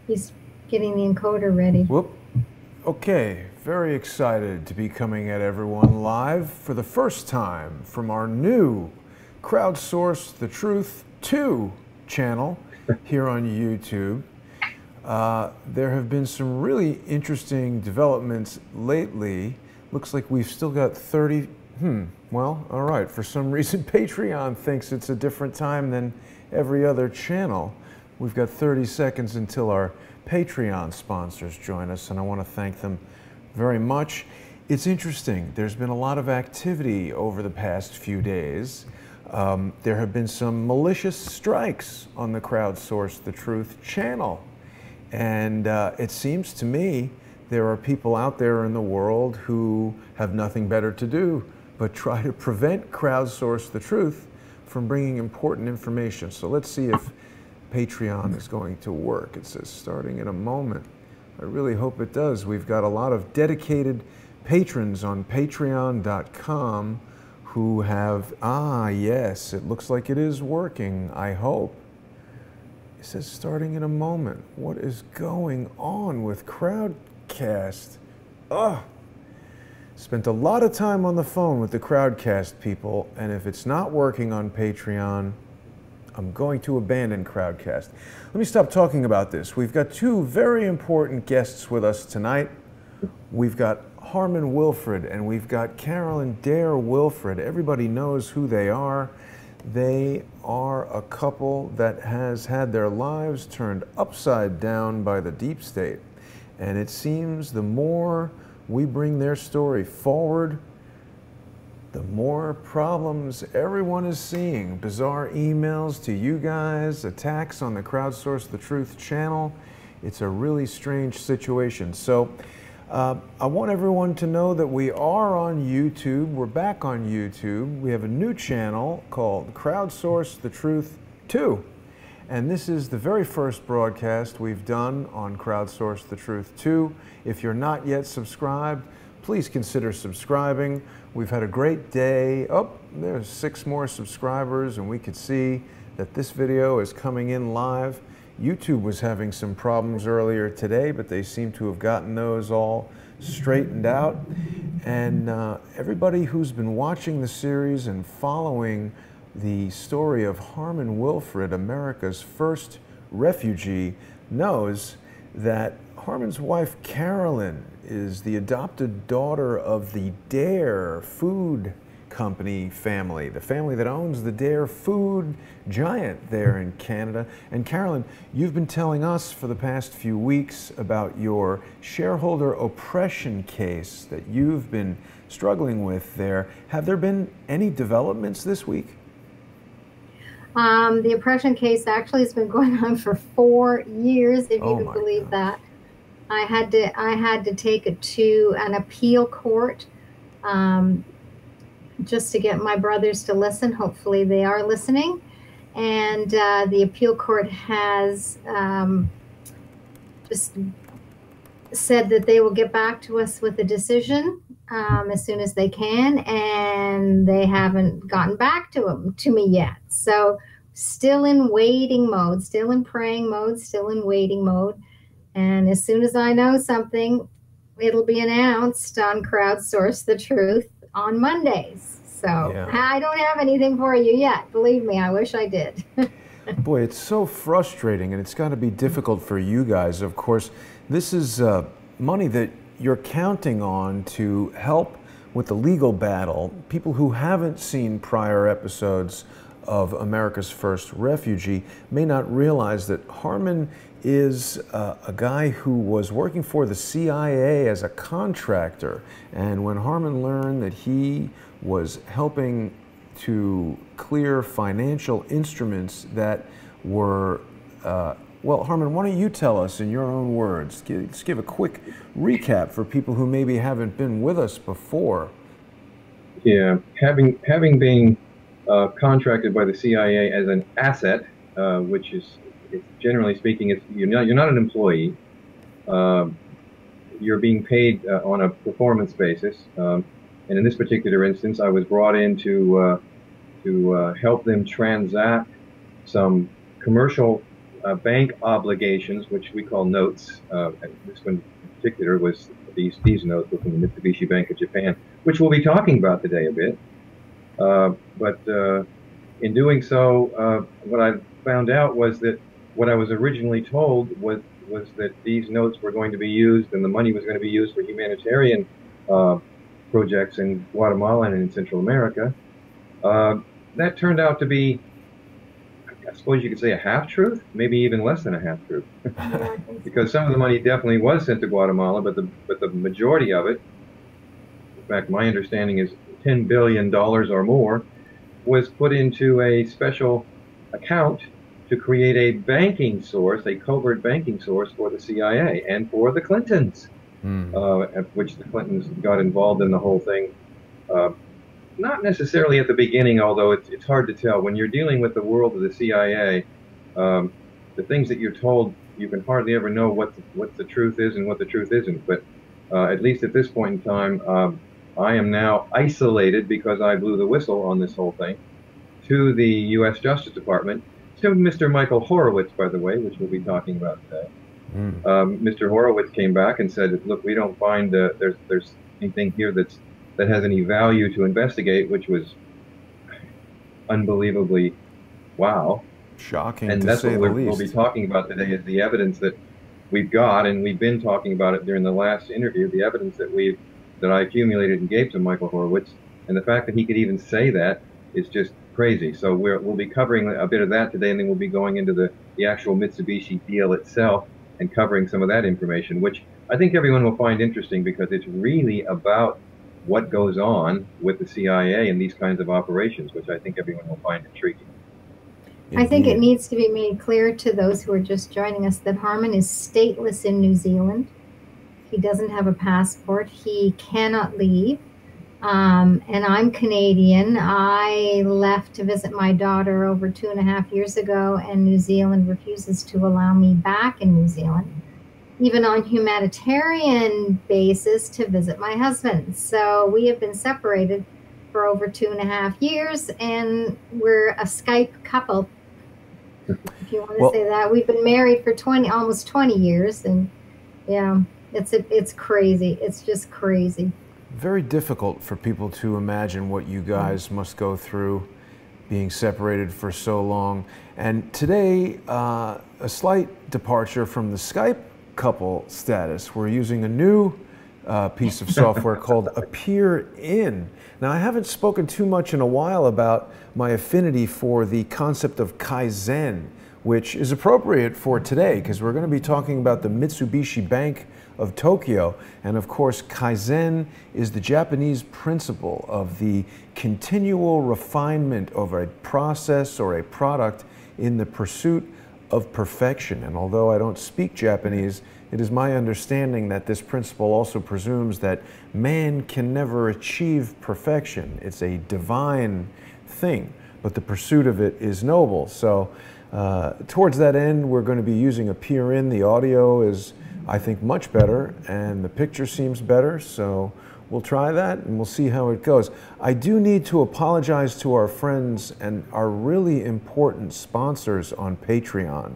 He's getting the encoder ready. Whoop. Okay, very excited to be coming at everyone live for the first time from our new Crowdsource the Truth 2 channel here on YouTube. There have been some really interesting developments lately. Looks like we've still got 30, well, all right. For some reason, Patreon thinks it's a different time than every other channel. We've got 30 seconds until our Patreon sponsors join us, and I want to thank them very much. It's interesting. There's been a lot of activity over the past few days. There have been some malicious strikes on the Crowdsource the Truth channel. And it seems to me there are people out there in the world who have nothing better to do but try to prevent Crowdsource the Truth from bringing important information. So let's see if Patreon is going to work. It says starting in a moment. I really hope it does. We've got a lot of dedicated patrons on patreon.com who have, yes, it looks like it is working, I hope. It says starting in a moment. What is going on with Crowdcast? Spent a lot of time on the phone with the Crowdcast people, and if it's not working on Patreon, I'm going to abandon Crowdcast. Let me stop talking about this. We've got two very important guests with us tonight. We've got Harmon Wilfred and we've got Carolyn Dare Wilfred. Everybody knows who they are. They are a couple that has had their lives turned upside down by the deep state. And it seems the more we bring their story forward, the more problems everyone is seeing. Bizarre emails to you guys, attacks on the Crowdsource the Truth channel. It's a really strange situation. So I want everyone to know that we are on YouTube. We're back on YouTube. We have a new channel called Crowdsource the Truth 2. And this is the very first broadcast we've done on Crowdsource the Truth 2. If you're not yet subscribed, please consider subscribing. We've had a great day. Oh, there's 6 more subscribers, and we could see that this video is coming in live. YouTube was having some problems earlier today, but they seem to have gotten those all straightened out. And everybody who's been watching the series and following the story of Harmon Wilfred, America's first refugee, knows that Harmon's wife, Carolyn, is the adopted daughter of the Dare Food Company family, the family that owns the Dare food giant there in Canada. And Carolyn, you've been telling us for the past few weeks about your shareholder oppression case that you've been struggling with there. Have there been any developments this week? The oppression case actually has been going on for 4 years, if you can believe that. I had to take it to an appeal court just to get my brothers to listen. Hopefully they are listening. And the appeal court has just said that they will get back to us with a decision as soon as they can, and they haven't gotten back to me yet. So still in waiting mode, still in praying mode, still in waiting mode. And as soon as I know something, it'll be announced on Crowdsource the Truth on Mondays. So I don't have anything for you yet. Believe me, I wish I did. Boy, it's so frustrating, and it's got to be difficult for you guys. Of course, this is money that you're counting on to help with the legal battle. People who haven't seen prior episodes of America's First Refugee may not realize that Harmon is a guy who was working for the CIA as a contractor. And when Harmon learned that he was helping to clear financial instruments that were, well, Harmon, why don't you tell us in your own words, just give a quick recap for people who maybe haven't been with us before. Yeah, having been contracted by the CIA as an asset, which is, generally speaking, you're not an employee. You're being paid on a performance basis. And in this particular instance, I was brought in to help them transact some commercial bank obligations, which we call notes. And this one in particular was these notes were from the Mitsubishi Bank of Japan, which we'll be talking about today a bit. But in doing so, what I found out was that what I was originally told was that these notes were going to be used and the money was going to be used for humanitarian projects in Guatemala and in Central America. That turned out to be, I suppose you could say, a half-truth, maybe even less than a half-truth. Because some of the money definitely was sent to Guatemala, but the majority of it, in fact, my understanding is $10 billion or more, was put into a special account to create a banking source, a covert banking source for the CIA and for the Clintons, at which the Clintons got involved in the whole thing. Not necessarily at the beginning, although it's hard to tell. When you're dealing with the world of the CIA, the things that you're told, you can hardly ever know what the truth is and what the truth isn't. But at least at this point in time, I am now isolated because I blew the whistle on this whole thing to the U.S. Justice Department, to Mr. Michael Horowitz, by the way, which we'll be talking about today. Mr. Horowitz came back and said, look, we don't find there's anything here that has any value to investigate, which was unbelievably wow. Shocking, and to that's say what the least. we'll be talking about today is the evidence that we've got, and we've been talking about it during the last interview, the evidence that I accumulated and gave to Michael Horowitz, and the fact that he could even say that is just crazy. So we'll be covering a bit of that today, and then we'll be going into the actual Mitsubishi deal itself and covering some of that information, which I think everyone will find interesting because it's really about what goes on with the CIA and these kinds of operations, which I think everyone will find intriguing. I think it needs to be made clear to those who are just joining us that Harmon is stateless in New Zealand. He doesn't have a passport. He cannot leave. And I'm Canadian. I left to visit my daughter over 2.5 years ago, and New Zealand refuses to allow me back in New Zealand, even on humanitarian basis, to visit my husband. So we have been separated for over 2.5 years, and we're a Skype couple, if you want to say that. We've been married for almost 20 years, and yeah, it's crazy. It's just crazy. Very difficult for people to imagine what you guys must go through being separated for so long. And today, a slight departure from the Skype couple status. We're using a new piece of software called Appear In. Now, I haven't spoken too much in a while about my affinity for the concept of Kaizen, which is appropriate for today because we're going to be talking about the Mitsubishi Bank of Tokyo. And of course, Kaizen is the Japanese principle of the continual refinement of a process or a product in the pursuit of perfection. And although I don't speak Japanese, it is my understanding that this principle also presumes that man can never achieve perfection. It's a divine thing, but the pursuit of it is noble. So towards that end, we're going to be using Appear In. The audio is, I think, much better, and the picture seems better, so we'll try that and we'll see how it goes. I do need to apologize to our friends and our really important sponsors on Patreon.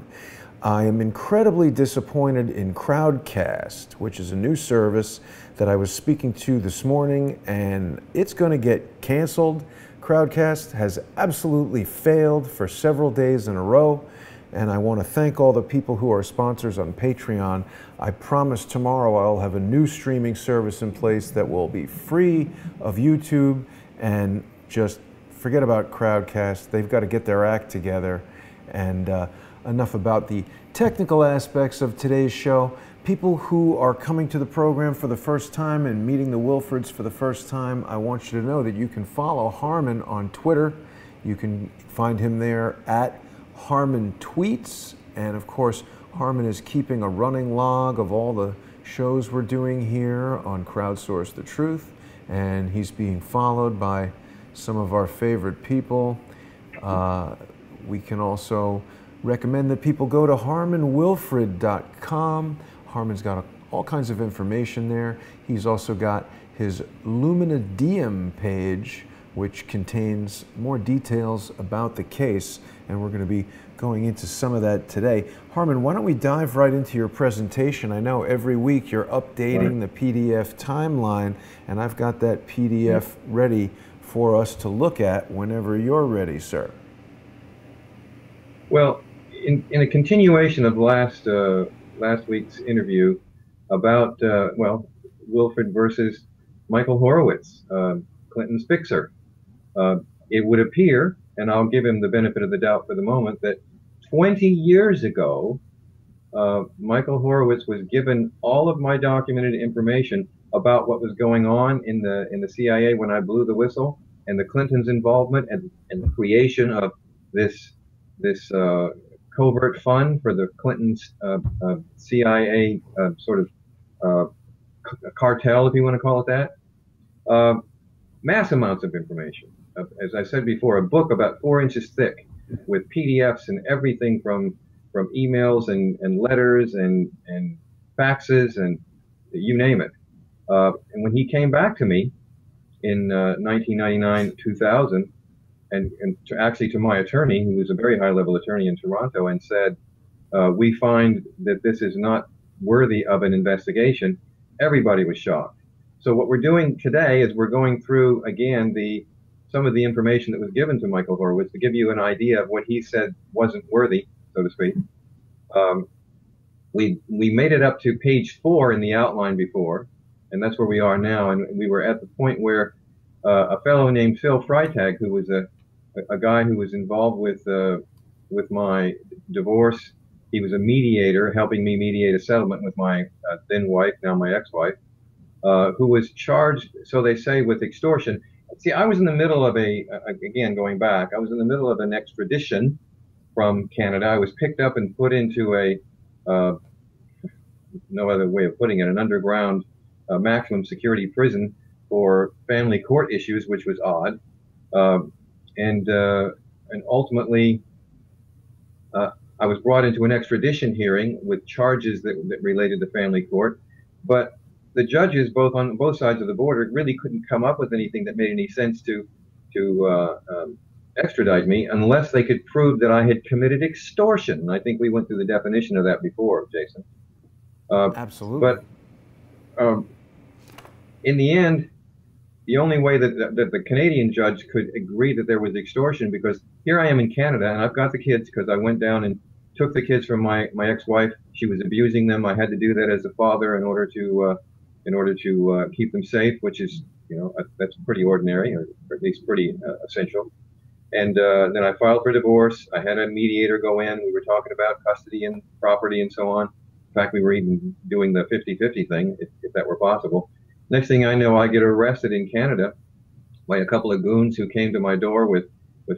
I am incredibly disappointed in Crowdcast, which is a new service that I was speaking to this morning, and it's going to get canceled. Crowdcast has absolutely failed for several days in a row, and I want to thank all the people who are sponsors on Patreon. I promise tomorrow I'll have a new streaming service in place that will be free of YouTube, and just forget about Crowdcast. They've got to get their act together. And enough about the technical aspects of today's show. People who are coming to the program for the first time and meeting the Wilfreds for the first time, I want you to know that you can follow Harmon on Twitter. You can find him there at Harmon Tweets. And of course, Harmon is keeping a running log of all the shows we're doing here on Crowdsource the Truth. And he's being followed by some of our favorite people. We can also recommend that people go to harmonwilfred.com. Harmon's got all kinds of information there. He's also got his Lumina Diem page, which contains more details about the case, and we're going to be going into some of that today. Harmon, why don't we dive right into your presentation? I know every week you're updating the PDF timeline, and I've got that PDF ready for us to look at whenever you're ready, sir. Well, in a continuation of last week's interview about Wilfred versus Michael Horowitz, Clinton's fixer, it would appear, and I'll give him the benefit of the doubt for the moment, that 20 years ago, Michael Horowitz was given all of my documented information about what was going on in the CIA when I blew the whistle, and the Clintons' involvement and the creation of this covert fund for the Clintons' CIA sort of cartel, if you want to call it that. Mass amounts of information. As I said before, a book about 4 inches thick with PDFs and everything from emails and letters and faxes and you name it. And when he came back to me in 1999, 2000, and actually to my attorney, who was a very high-level attorney in Toronto, and said, we find that this is not worthy of an investigation, everybody was shocked. So what we're doing today is we're going through, again, some of the information that was given to Michael Horowitz to give you an idea of what he said wasn't worthy, so to speak. We made it up to page 4 in the outline before, and that's where we are now. And we were at the point where a fellow named Phil Freitag, who was a guy who was involved with my divorce. He was a mediator, helping me mediate a settlement with my then wife, now my ex-wife, who was charged, so they say, with extortion. See, I was in the middle of again, going back, I was in the middle of an extradition from Canada. I was picked up and put into no other way of putting it, an underground maximum security prison for family court issues, which was odd. And ultimately, I was brought into an extradition hearing with charges that related to family court. But the judges, on both sides of the border, really couldn't come up with anything that made any sense to extradite me unless they could prove that I had committed extortion. And I think we went through the definition of that before, Jason. Absolutely. But in the end, the only way that the Canadian judge could agree that there was extortion, because here I am in Canada and I've got the kids, because I went down and took the kids from my ex-wife. She was abusing them. I had to do that as a father in order to keep them safe, which is, that's pretty ordinary, or at least pretty essential. And then I filed for divorce. I had a mediator go in. We were talking about custody and property and so on. In fact, we were even doing the 50-50 thing, if that were possible. Next thing I know, I get arrested in Canada by a couple of goons who came to my door with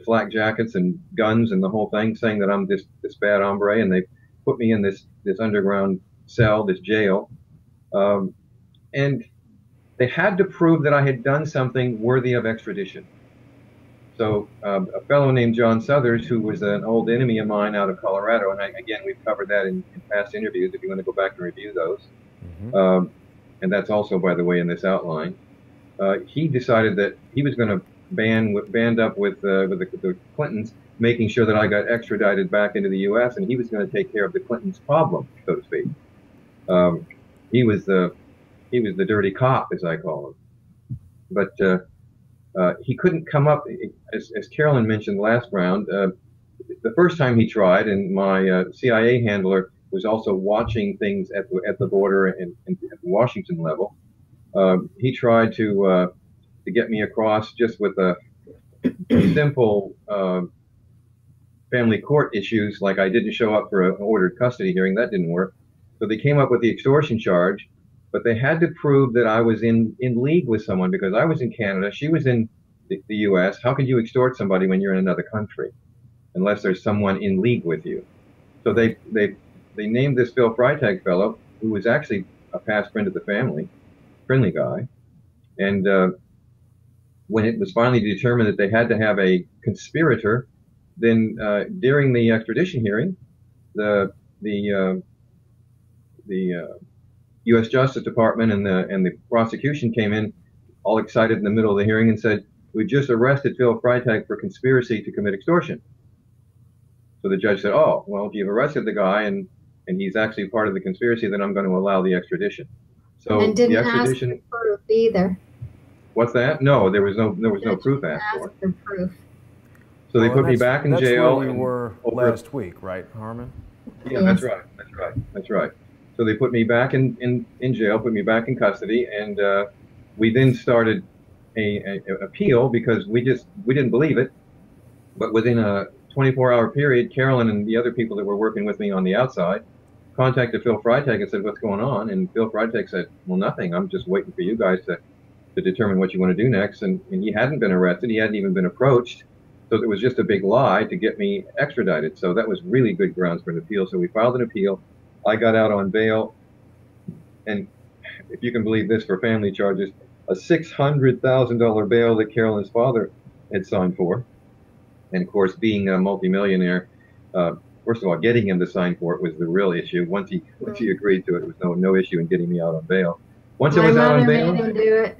flak jackets and guns and the whole thing, saying that I'm this bad hombre, and they put me in this underground cell, this jail. And they had to prove that I had done something worthy of extradition. So a fellow named John Southers, who was an old enemy of mine out of Colorado, and again, we've covered that in past interviews if you want to go back and review those. Mm-hmm. And that's also, by the way, in this outline. He decided that he was going to band up with the Clintons, making sure that I got extradited back into the U.S., and he was going to take care of the Clintons' problem, so to speak. He was the dirty cop, as I call him. But he couldn't come up, as Carolyn mentioned last round. The first time he tried, and my CIA handler was also watching things at the border and at the Washington level. He tried to get me across just with a simple family court issues, like I didn't show up for an ordered custody hearing. That didn't work. So they came up with the extortion charge, but they had to prove that I was in league with someone, because I was in Canada, she was in the U.S. How could you extort somebody when you're in another country, unless there's someone in league with you? So they named this Phil Freitag fellow, who was actually a past friend of the family, friendly guy. And when it was finally determined that they had to have a conspirator, then during the extradition hearing, the U.S. Justice Department and the prosecution came in all excited in the middle of the hearing and said, we just arrested Phil Freitag for conspiracy to commit extortion. So the judge said, oh, well, if you've arrested the guy and he's actually part of the conspiracy, then I'm going to allow the extradition. So and didn't the extradition. ask for proof either. What's that? No, there was no proof asked for. Proof. So they put me back in jail. That's where we were last week, right, Harmon? Yeah, that's right. So they put me back in jail, put me back in custody, and we then started a appeal because we didn't believe it. But within a 24-hour period, Carolyn and the other people that were working with me on the outside contacted Phil Freitag and said, what's going on? And Phil Freitag said, well, nothing. I'm just waiting for you guys to determine what you want to do next. And he hadn't been arrested. He hadn't even been approached. So it was just a big lie to get me extradited. So that was really good grounds for an appeal. So we filed an appeal. I got out on bail. And if you can believe this, for family charges, a $600,000 bail that Carolyn's father had signed for. And of course, being a multimillionaire, first of all, getting him to sign for it was the real issue. Once he agreed to it, it was no issue in getting me out on bail. Once I was out on bail, made him do it.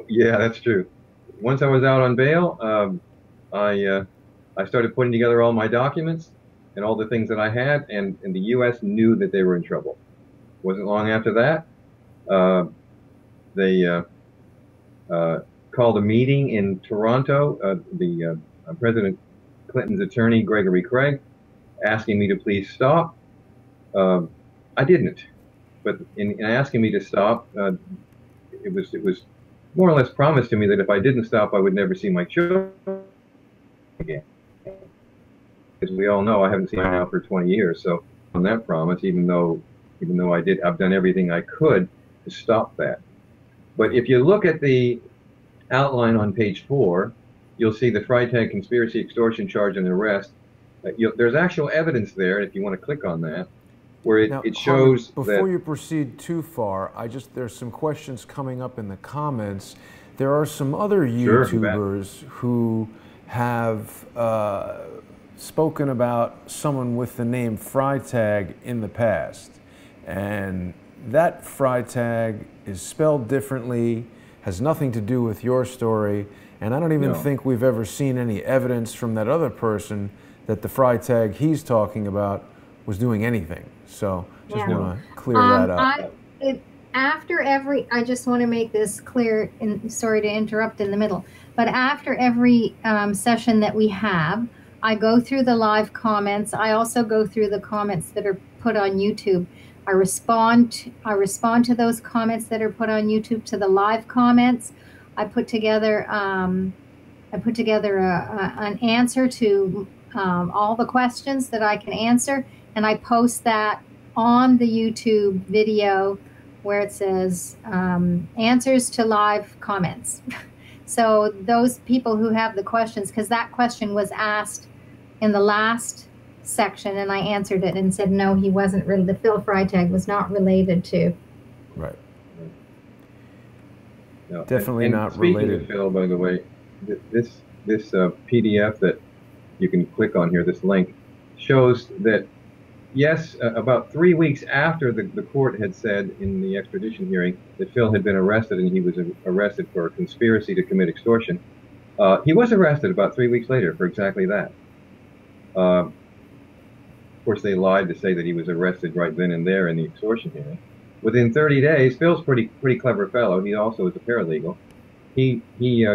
Yeah, that's true. Once I was out on bail, I started putting together all my documents and all the things that I had, and the U.S. knew that they were in trouble. It wasn't long after that, they called a meeting in Toronto. President Clinton's attorney, Gregory Craig, asking me to please stop. I didn't, but in asking me to stop, it was more or less promised to me that if I didn't stop, I would never see my children again. As we all know, I haven't seen them now for 20 years. So on that promise, even though I've done everything I could to stop that. But if you look at the outline on page 4, you'll see the Freitag conspiracy, extortion charge, and arrest. There's actual evidence there, if you want to click on that, where it shows that... Before you proceed too far, there's some questions coming up in the comments. There are some other YouTubers who have spoken about someone with the name Freitag in the past. And that Freitag is spelled differently, has nothing to do with your story, and I don't even think we've ever seen any evidence from that other person that the Freitag he's talking about was doing anything. So just want to clear that up. I just want to make this clear, and sorry to interrupt in the middle, but after every session that we have, I go through the live comments. I also go through the comments that are put on YouTube. I respond to those comments that are put on YouTube, to the live comments. I put together an answer to all the questions that I can answer, and I post that on the YouTube video where it says answers to live comments. So those people who have the questions, because that question was asked in the last section, and I answered it and said no, he wasn't really, the Phil Freitag was not related to. Right. No, definitely and not speaking related. Of Phil, by the way, this PDF that you can click on here, this link, shows that yes, about 3 weeks after the court had said in the extradition hearing that Phil had been arrested and he was arrested for a conspiracy to commit extortion, he was arrested about 3 weeks later for exactly that. Of course, they lied to say that he was arrested right then and there in the extortion hearing. Within 30 days, Phil's pretty clever fellow. He also is a paralegal. He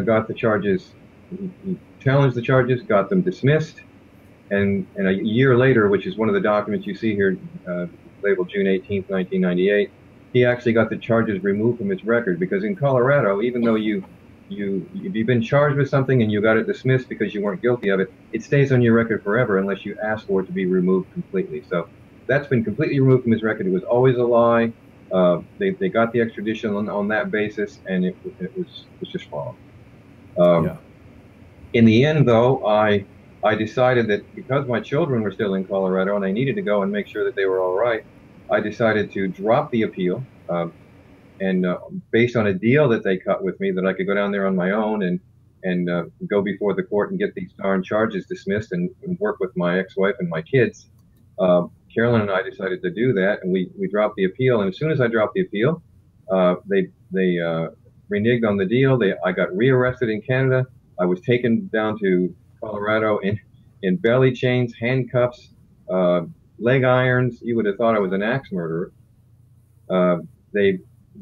got the charges. He challenged the charges, got them dismissed, and a year later, which is one of the documents you see here, labeled June 18th, 1998, he actually got the charges removed from his record, because in Colorado, even though if you've been charged with something and you got it dismissed because you weren't guilty of it, it stays on your record forever unless you ask for it to be removed completely. So that's been completely removed from his record. It was always a lie. They got the extradition on that basis, and it was just wrong. In the end, though, I decided that because my children were still in Colorado and I needed to go and make sure that they were all right, I decided to drop the appeal. And based on a deal that they cut with me, that I could go down there on my own and go before the court and get these darn charges dismissed and work with my ex-wife and my kids. Carolyn and I decided to do that, and we dropped the appeal. And as soon as I dropped the appeal, they reneged on the deal. I got rearrested in Canada. I was taken down to Colorado in belly chains, handcuffs, leg irons. You would have thought I was an axe murderer. They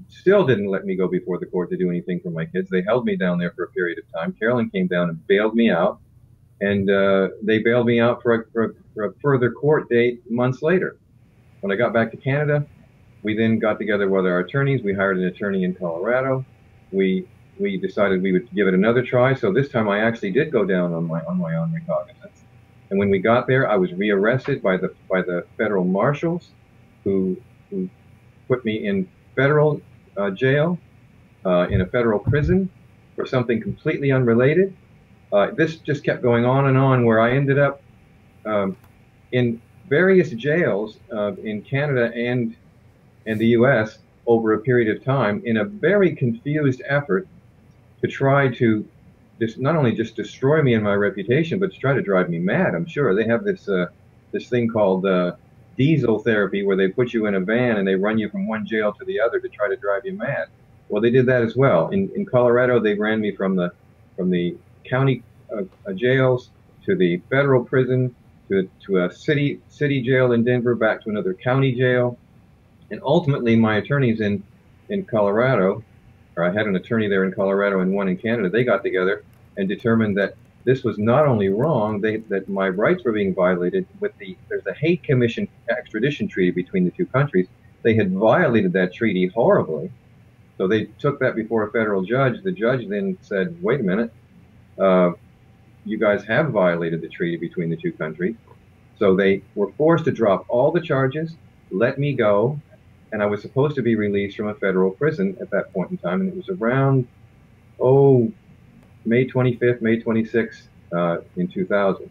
still didn't let me go before the court to do anything for my kids. They held me down there for a period of time. Carolyn came down and bailed me out, and they bailed me out for a further court date months later. When I got back to Canada, we then got together with our attorneys. We hired an attorney in Colorado. We decided we would give it another try. So this time I actually did go down on my own recognizance. And when we got there, I was rearrested by the federal marshals, who put me in federal jail, in a federal prison for something completely unrelated. This just kept going on and on, where I ended up in various jails in Canada and the U.S. over a period of time, in a very confused effort to try to not only just destroy me and my reputation, but to try to drive me mad. I'm sure they have this thing called diesel therapy, where they put you in a van and they run you from one jail to the other to try to drive you mad. Well, they did that as well. In Colorado, they ran me from the county jails to the federal prison, to a city jail in Denver, back to another county jail. And ultimately, my attorneys in Colorado, or I had an attorney there in Colorado and one in Canada, they got together and determined that this was not only wrong, that my rights were being violated. There's a Hague Commission extradition treaty between the two countries. They had violated that treaty horribly. So they took that before a federal judge. The judge then said, wait a minute, you guys have violated the treaty between the two countries. So they were forced to drop all the charges, let me go, and I was supposed to be released from a federal prison at that point in time. And it was around, May 25th, May 26th, in 2000.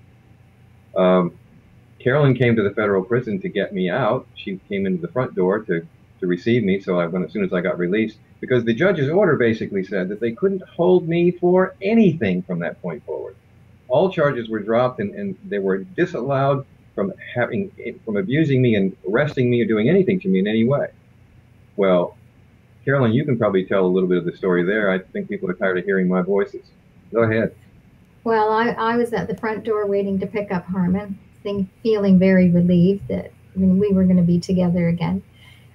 Carolyn came to the federal prison to get me out. She came into the front door to receive me. So I went as soon as I got released, because the judge's order basically said that they couldn't hold me for anything from that point forward. All charges were dropped, and they were disallowed from abusing me and arresting me or doing anything to me in any way. Well, Carolyn, you can probably tell a little bit of the story there. I think people are tired of hearing my voices. Go ahead. Well, I was at the front door waiting to pick up Harmon, feeling very relieved that we were going to be together again.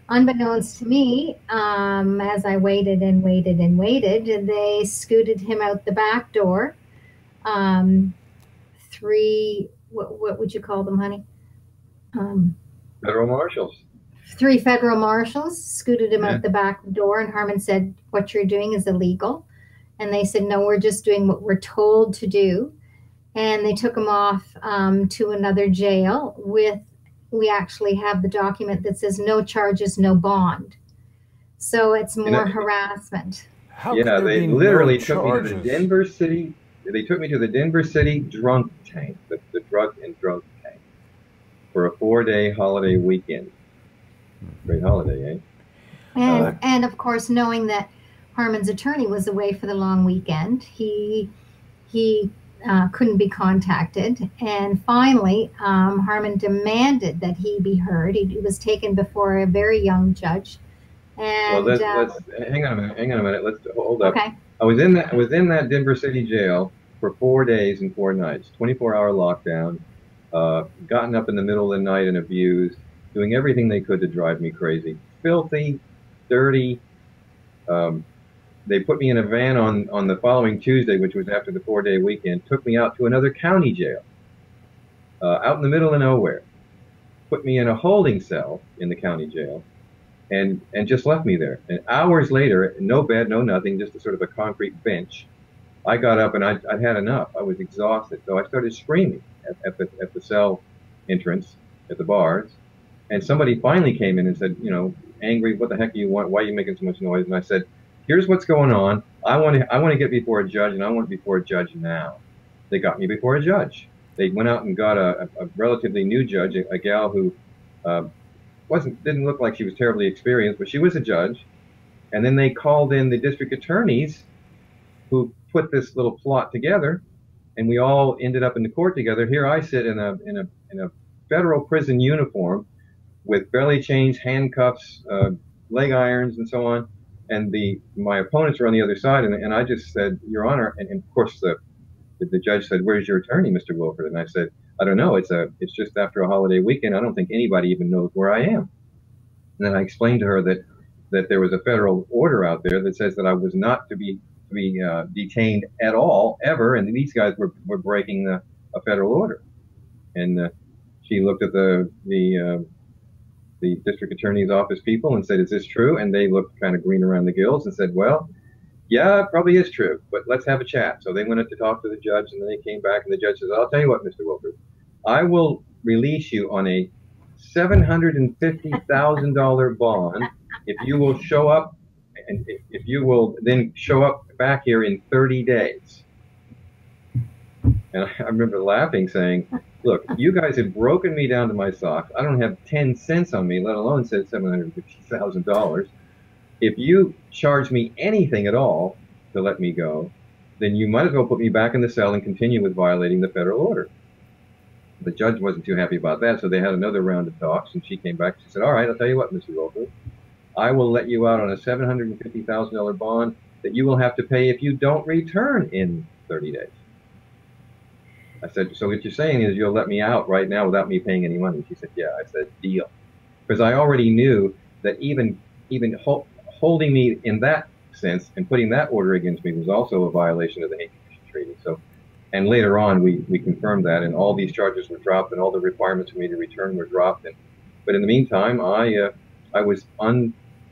Unbeknownst to me, as I waited and waited and waited, they scooted him out the back door. What would you call them, honey? Federal marshals. 3 federal marshals scooted him out the back door, and Harmon said, what you're doing is illegal. And they said, no, we're just doing what we're told to do. And they took him off to another jail we actually have the document that says no charges, no bond. So it's more harassment. Yeah, they literally took me to the Denver City. They took me to the Denver City drunk tank, the drug and drug tank, for a 4-day holiday weekend. Great holiday, eh? And of course, knowing that Harmon's attorney was away for the long weekend, he couldn't be contacted. And finally, Harmon demanded that he be heard. He was taken before a very young judge. And well, hang on a minute. Let's hold up. Okay. I was in that Denver City jail for 4 days and 4 nights, 24-hour lockdown, gotten up in the middle of the night and abused, doing everything they could to drive me crazy. Filthy, dirty. They put me in a van on the following Tuesday, which was after the 4-day weekend, took me out to another county jail, out in the middle of nowhere, put me in a holding cell in the county jail, and just left me there. And hours later, no bed, no nothing, just a sort of a concrete bench, I got up and I'd had enough. I was exhausted. So I started screaming at the cell entrance, at the bars. And somebody finally came in and said, angry, what the heck do you want? Why are you making so much noise? And I said, here's what's going on. I want to get before a judge, and I want it before a judge now. They got me before a judge. They went out and got a relatively new judge, a gal who didn't look like she was terribly experienced, but she was a judge. And then they called in the district attorneys, who put this little plot together, and we all ended up in the court together. Here I sit in a federal prison uniform with belly chains, handcuffs, leg irons, and so on. and my opponents were on the other side, and I just said, Your Honor, and of course the judge said, Where's your attorney, Mr. Wilfred? And I said, I don't know. It's just after a holiday weekend. I don't think anybody even knows where I am. And then I explained to her that there was a federal order out there that says that I was not to be detained at all, ever, and these guys were breaking a federal order. And she looked at the district attorney's office people and said, Is this true? And they looked kind of green around the gills and said, Well, yeah, it probably is true, but let's have a chat. So they went up to talk to the judge, and then they came back, and the judge says, I'll tell you what, Mr. Wilfred, I will release you on a $750,000 bond if you will show up, and if you will then show up back here in 30 days. And I remember laughing, saying, Look, you guys have broken me down to my socks. I don't have 10 cents on me, let alone said $750,000. If you charge me anything at all to let me go, then you might as well put me back in the cell and continue with violating the federal order. The judge wasn't too happy about that, so they had another round of talks, and she came back. She said, All right, I'll tell you what, Mr. Wilfred, I will let you out on a $750,000 bond that you will have to pay if you don't return in 30 days. I said, So what you're saying is you'll let me out right now without me paying any money? She said, Yeah. I said, Deal. Because I already knew that even holding me in that sense and putting that order against me was also a violation of the Hague Convention Treaty. So, and later on, we confirmed that, and all these charges were dropped, and all the requirements for me to return were dropped. But in the meantime, I was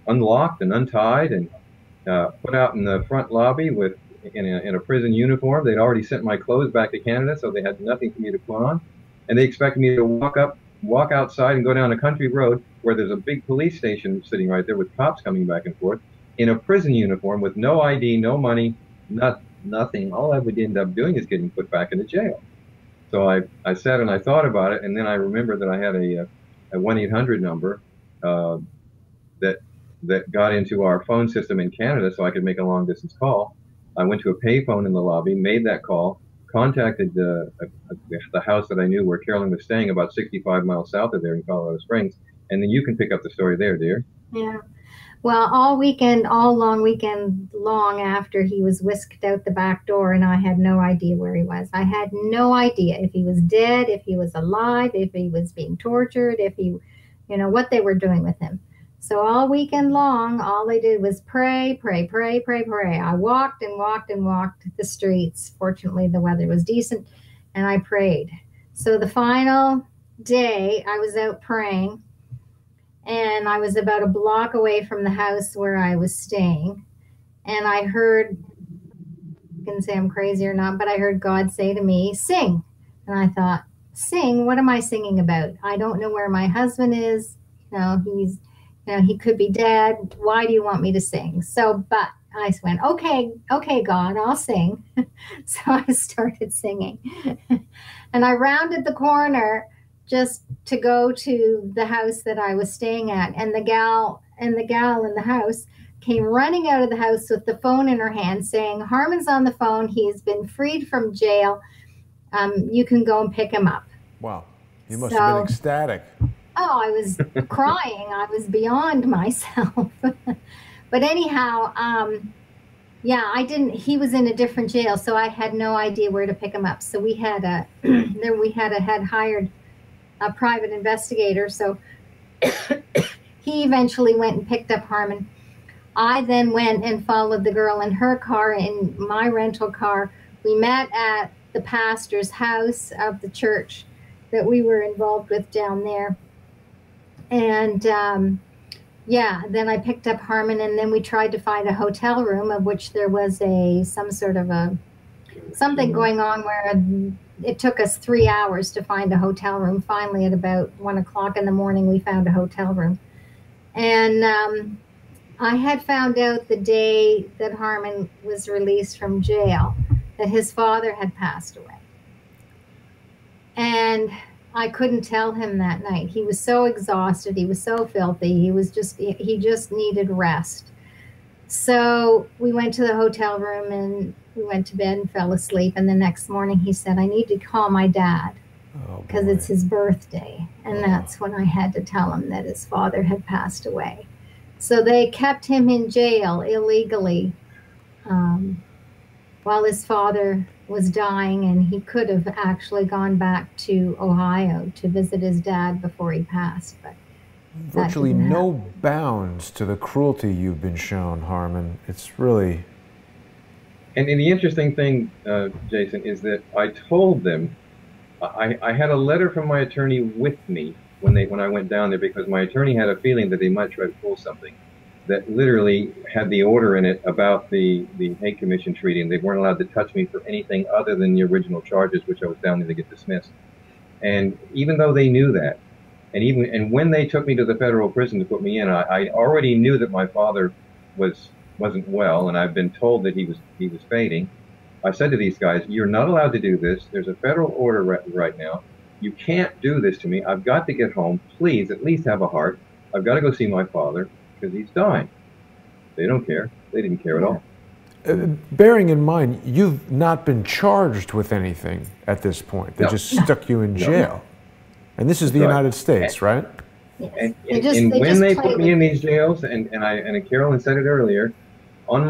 unlocked and untied and put out in the front lobby in a prison uniform. They'd already sent my clothes back to Canada, so they had nothing for me to put on, and they expected me to walk outside and go down a country road where there's a big police station sitting right there with cops coming back and forth in a prison uniform with no ID, no money, nothing. All I would end up doing is getting put back into jail. So I sat and I thought about it, and then I remembered that I had a 1-800 number that got into our phone system in Canada so I could make a long-distance call. I went to a payphone in the lobby, made that call, contacted the house that I knew where Carolyn was staying about 65 miles south of there in Colorado Springs, and then you can pick up the story there, dear. Yeah. Well, all long weekend long after, he was whisked out the back door, and I had no idea where he was. I had no idea if he was dead, if he was alive, if he was being tortured, if he, what they were doing with him. So all weekend long, all I did was pray, pray, pray, pray, pray. I walked and walked and walked the streets. Fortunately, the weather was decent, and I prayed. So the final day, I was out praying, and I was about a block away from the house where I was staying, and I heard, you can say I'm crazy or not, but I heard God say to me, sing. And I thought, sing? What am I singing about? I don't know where my husband is. He could be dead. Why do you want me to sing? But I went, okay, God, I'll sing. So I started singing. And I rounded the corner just to go to the house that I was staying at. And the gal in the house came running out of the house with the phone in her hand saying, Harmon's on the phone. He's been freed from jail. You can go and pick him up. Wow. You must have been ecstatic. Oh, I was crying. I was beyond myself. But anyhow, he was in a different jail, so I had no idea where to pick him up. So we had hired a private investigator. So he eventually went and picked up Harmon. I then went and followed the girl in her car, in my rental car. We met at the pastor's house of the church that we were involved with down there. And then I picked up Harmon, and then we tried to find a hotel room, of which there was something going on where it took us 3 hours to find a hotel room. Finally, at about 1 o'clock in the morning, we found a hotel room. And I had found out the day that Harmon was released from jail that his father had passed away. And I couldn't tell him that night. He was so exhausted. He was so filthy. He just needed rest. So we went to the hotel room and we went to bed and fell asleep. And the next morning he said, I need to call my dad because it's his birthday. And that's when I had to tell him that his father had passed away. So they kept him in jail illegally um, while his father was dying, and he could have actually gone back to Ohio to visit his dad before he passed, but that Virtually didn't no happen. bounds to the cruelty you've been shown, Harmon. It's really... And the interesting thing, Jason, is that I told them, I had a letter from my attorney with me when I went down there, because my attorney had a feeling that they might try to pull something that literally had the order in it about the Hague Commission treaty, and they weren't allowed to touch me for anything other than the original charges, which I was down there to get dismissed. And even though they knew that, and when they took me to the federal prison to put me in, I already knew that my father wasn't well, and I've been told that he was fading. I said to these guys, "You're not allowed to do this. There's a federal order right now. You can't do this to me. I've got to get home. Please, at least have a heart. I've got to go see my father because he's dying." They don't care. They didn't care at all. Bearing in mind, you've not been charged with anything at this point. They just stuck you in jail. And this is the United States, right? Yes. And They when they just put me in these jails, and Carolyn said it earlier, on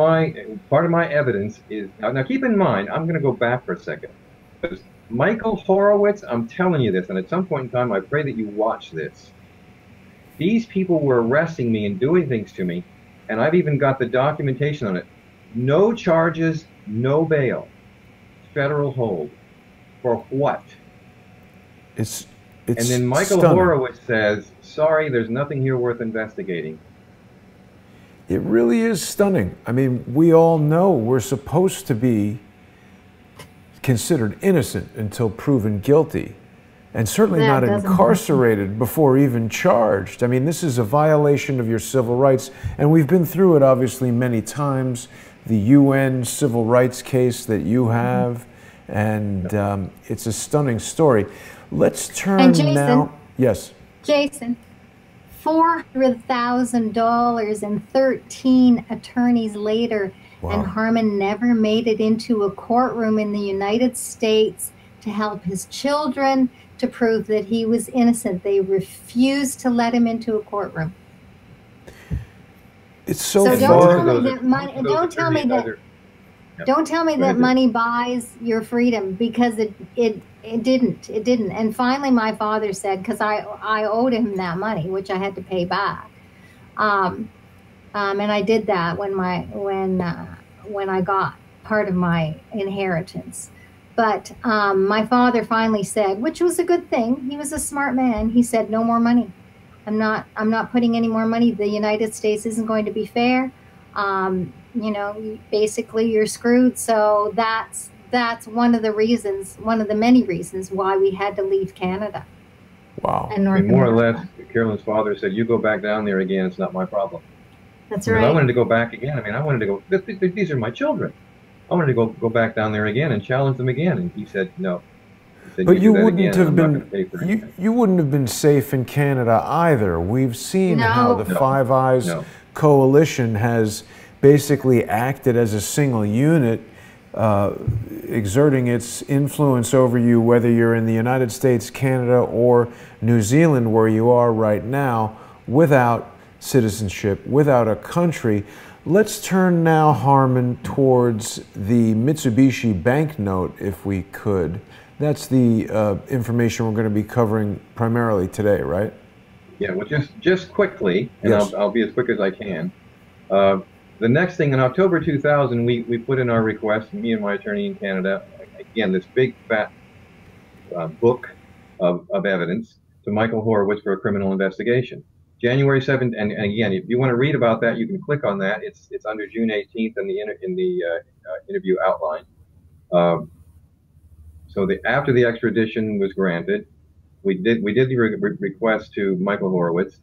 part of my evidence is, now keep in mind, I'm going to go back for a second. Because Michael Horowitz, I'm telling you this, and at some point in time, I pray that you watch this. These people were arresting me and doing things to me, and I've even got the documentation on it. No charges, no bail. Federal hold. For what? It's and then Michael stunning. Horowitz says, "Sorry, there's nothing here worth investigating." It really is stunning. I mean, we all know we're supposed to be considered innocent until proven guilty, and certainly not incarcerated before even charged. I mean, this is a violation of your civil rights, and we've been through it obviously many times. The UN civil rights case that you have, and it's a stunning story. Let's turn now. Yes. Jason, $400,000 and 13 attorneys later, and Harmon never made it into a courtroom in the United States to help his children, to prove that he was innocent. They refused to let him into a courtroom. It's so don't far. tell me that money. Don't tell me that. Don't tell me that money buys your freedom, because it didn't. It didn't. And finally, my father said, because I owed him that money, which I had to pay back, and I did that when I got part of my inheritance. But my father finally said, which was a good thing. He was a smart man. He said, "No more money. I'm not putting any more money. The United States isn't going to be fair. You know, basically you're screwed." So that's one of the reasons, one of the many reasons why we had to leave Canada. Wow. And more or less, Carolyn's father said, "You go back down there again, it's not my problem." That's right. I wanted to go back again. I mean, I wanted to go, these are my children. I wanted to go back down there again and challenge them again. And he said, "No." He said, but you wouldn't again, have been, you wouldn't have been safe in Canada either. We've seen how the Five Eyes Coalition has basically acted as a single unit, exerting its influence over you, whether you're in the United States, Canada, or New Zealand, where you are right now, without citizenship, without a country. Let's turn now, Harmon, towards the Mitsubishi banknote, if we could. That's the information we're going to be covering primarily today, right? Yeah, well, just quickly, and I'll be as quick as I can. The next thing, in October 2000, we put in our request, me and my attorney in Canada, again, this big fat book of evidence to Michael Horowitz for a criminal investigation. January 7th, and again, if you want to read about that, you can click on that. It's under June 18th in the interview outline. So after the extradition was granted, we did the request to Michael Horowitz.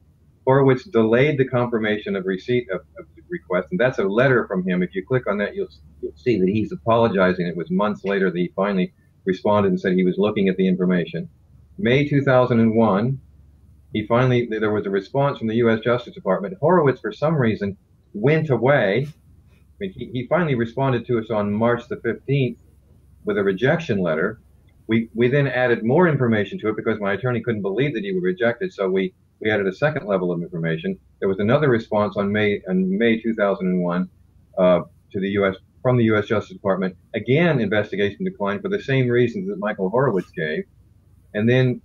Horowitz delayed the confirmation of receipt of the request, and that's a letter from him. If you click on that, you'll see that he's apologizing. It was months later that he finally responded and said he was looking at the information. May 2001, there was a response from the U.S. Justice Department. Horowitz, for some reason, went away. I mean, he finally responded to us on March the 15th with a rejection letter. We then added more information to it because my attorney couldn't believe that he was rejected. So we we added a second level of information. There was another response on May 2001 to the U.S. from the U.S. Justice Department. Again, investigation declined for the same reasons that Michael Horowitz gave. And then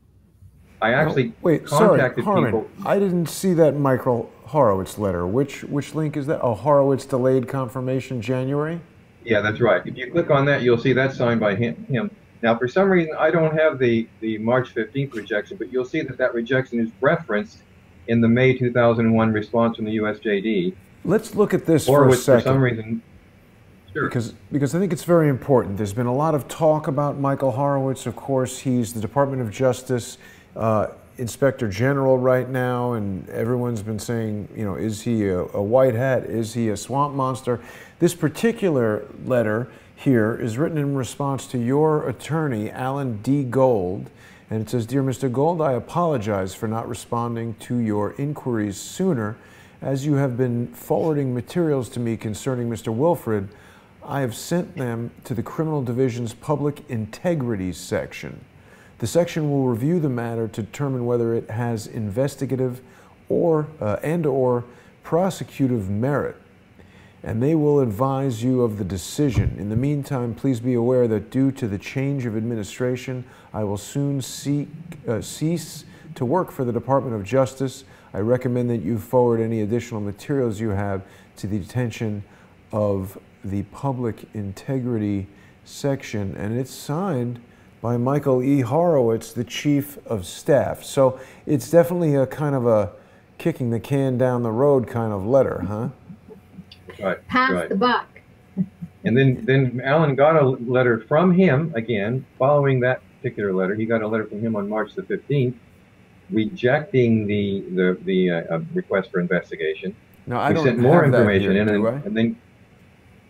I actually wait, contacted sorry, Harmon, people. I didn't see that Michael Horowitz letter. Which link is that? Oh, Horowitz delayed confirmation January? Yeah, that's right. If you click on that, you'll see that's signed by him. Now, for some reason, I don't have the March 15th rejection, but you'll see that that rejection is referenced in the May 2001 response from the USJD. Let's look at this for a second. For some reason, sure. Because I think it's very important. There's been a lot of talk about Michael Horowitz. Of course, he's the Department of Justice Inspector General right now, and everyone's been saying, you know, is he a white hat? Is he a swamp monster? This particular letter here is written in response to your attorney, Alan D. Gold, and it says, "Dear Mr. Gold, I apologize for not responding to your inquiries sooner. As you have been forwarding materials to me concerning Mr. Wilfred, I have sent them to the Criminal Division's Public Integrity section. The section will review the matter to determine whether it has investigative or prosecutive merit, and they will advise you of the decision. In the meantime, please be aware that due to the change of administration, I will soon cease to work for the Department of Justice. I recommend that you forward any additional materials you have to the attention of the Public Integrity section," and it's signed by Michael E. Horowitz, the Chief of Staff. So it's definitely a kind of a kicking the can down the road kind of letter, huh? Right. Pass the buck. And then Alan got a letter from him again, following that particular letter. He got a letter from him on March the 15th, rejecting the request for investigation. No, I don't sent more have information that here, in, and then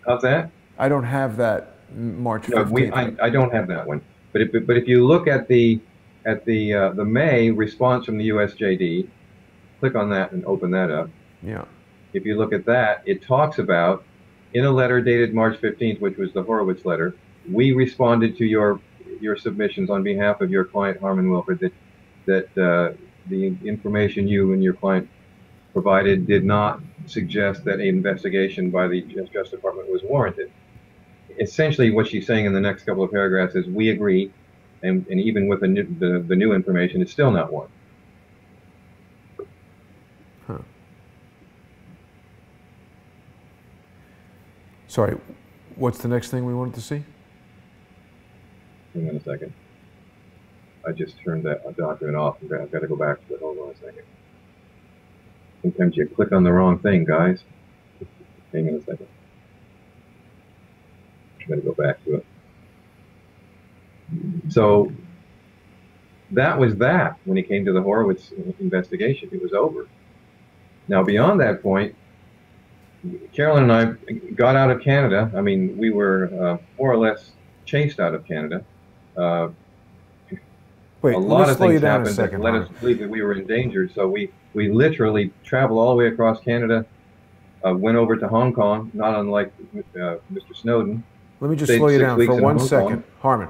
how's that? I don't have that March 15th. No, I don't have that one. But if you look at the May response from the USJD, click on that and open that up. Yeah. If you look at that, it talks about, in a letter dated March 15th, which was the Horowitz letter, we responded to your submissions on behalf of your client Harmon Wilfred that the information you and your client provided did not suggest that an investigation by the Justice Department was warranted. Essentially, what she's saying in the next couple of paragraphs is, we agree, and even with the new information, it's still not one. Huh. Sorry, what's the next thing we wanted to see? Hang on a second. I just turned that document off. I've got to go back to it. Hold on a second. Sometimes you click on the wrong thing, guys. Hang on a second. I'm going to go back to it. So that was that when it came to the Horowitz investigation. It was over. Now, beyond that point, Carolyn and I got out of Canada. I mean, we were more or less chased out of Canada. Wait, a lot of things down happened that led us to believe that we were endangered. So we literally traveled all the way across Canada, went over to Hong Kong, not unlike Mr. Snowden. Let me just slow you down for 1 second. Kong. Harmon,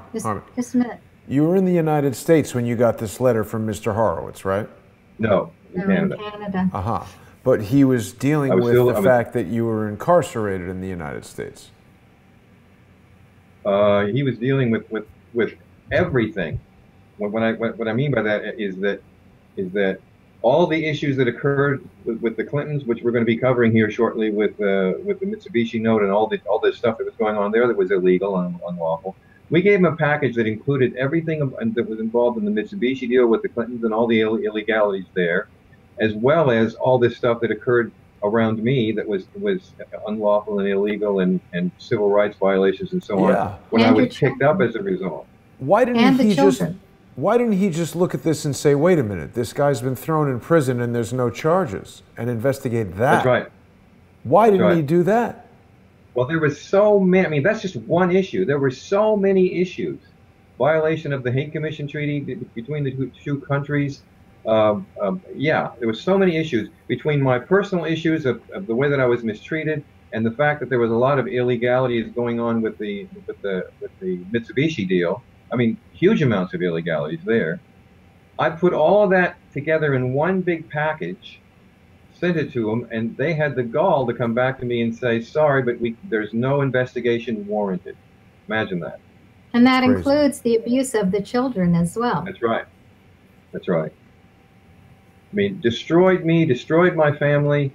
Just a minute. you were in the United States when you got this letter from Mr. Horowitz, right? No, in Canada. In Canada. Uh-huh. But he was dealing with the fact that you were incarcerated in the United States. He was dealing with everything. What I mean by that is that all the issues that occurred with the Clintons, which we're going to be covering here shortly, with the Mitsubishi note and all this stuff that was going on there that was illegal and unlawful. We gave him a package that included everything that was involved in the Mitsubishi deal with the Clintons and all the illegalities there, as well as all this stuff that occurred around me that was unlawful and illegal and civil rights violations and so on, when I was picked up as a result. Why didn't he just look at this and say, wait a minute, this guy's been thrown in prison and there's no charges, and investigate that? That's right. Why didn't he do that? Well, there was so many. I mean, that's just one issue. There were so many issues. Violation of the Hague Commission Treaty between the two countries. Yeah, there were so many issues between my personal issues of the way that I was mistreated and the fact that there was a lot of illegalities going on with the Mitsubishi deal. I mean, huge amounts of illegalities there. I put all of that together in one big package, sent it to them, and they had the gall to come back to me and say, sorry, but there's no investigation warranted. Imagine that. And That's that crazy. includes the abuse of the children as well. That's right. That's right. I mean, destroyed me, destroyed my family.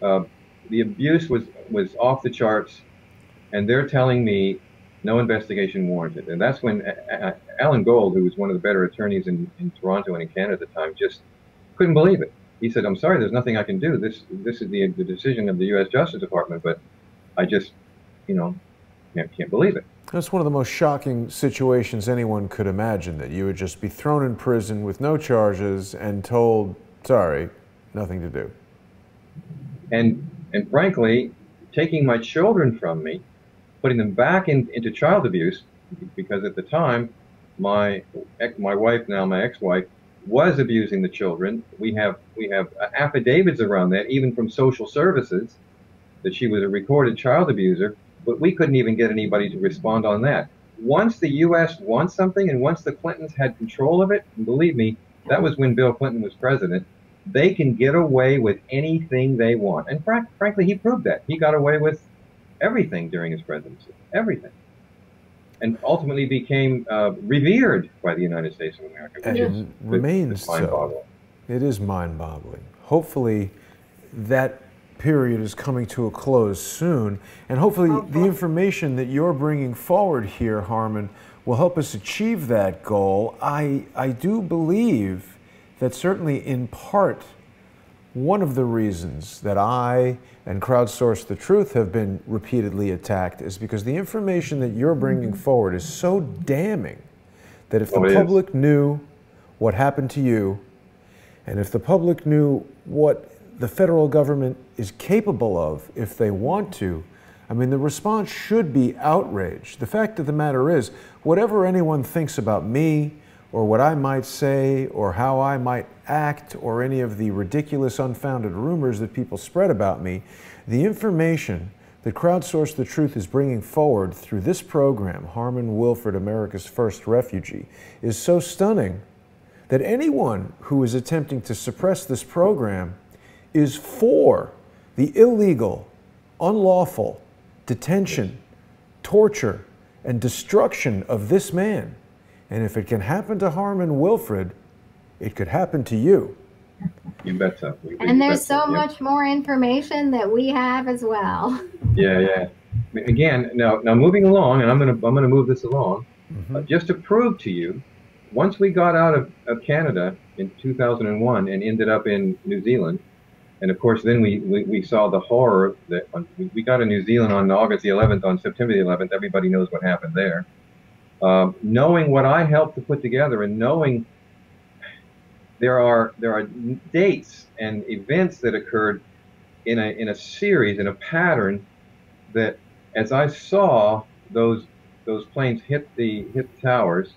Uh, the abuse was off the charts, and they're telling me no investigation warranted. And that's when Alan Gold, who was one of the better attorneys in Toronto and in Canada at the time, just couldn't believe it. He said, "I'm sorry, there's nothing I can do. This is the decision of the U.S. Justice Department, but I just, you know, can't believe it." That's one of the most shocking situations anyone could imagine, that you would just be thrown in prison with no charges and told, sorry, nothing to do. And frankly, taking my children from me, putting them back into child abuse, because at the time, my wife, now my ex-wife, was abusing the children. We have affidavits around that, even from social services, that she was a recorded child abuser, but we couldn't even get anybody to respond on that. Once the U.S. wants something, and once the Clintons had control of it, and believe me, that was when Bill Clinton was president, they can get away with anything they want. And frankly, he proved that. He got away with everything during his presidency, everything. And ultimately became revered by the United States of America. And remains so. It is mind-boggling. Hopefully that period is coming to a close soon, and hopefully the information that you're bringing forward here, Harmon, will help us achieve that goal. I do believe that certainly in part, one of the reasons that I and Crowdsource the Truth have been repeatedly attacked is because the information that you're bringing forward is so damning that if the public knew what happened to you, and if the public knew what the federal government is capable of if they want to, I mean, the response should be outrage. The fact of the matter is, whatever anyone thinks about me, or what I might say, or how I might act, or any of the ridiculous, unfounded rumors that people spread about me, the information that Crowdsource the Truth is bringing forward through this program, Harmon Wilfred, America's First Refugee, is so stunning that anyone who is attempting to suppress this program is for the illegal, unlawful detention, torture, and destruction of this man. And if it can happen to Harmon Wilfred, it could happen to you. You bet so. And there's so much more information that we have as well. Yeah. Again, now moving along, and I'm gonna move this along, just to prove to you, once we got out of Canada in 2001 and ended up in New Zealand, and of course then we saw the horror that we got in New Zealand on August the 11th, on September the 11th. Everybody knows what happened there. Knowing what I helped to put together, and knowing there are dates and events that occurred in a series, in a pattern, that as I saw those planes hit the towers,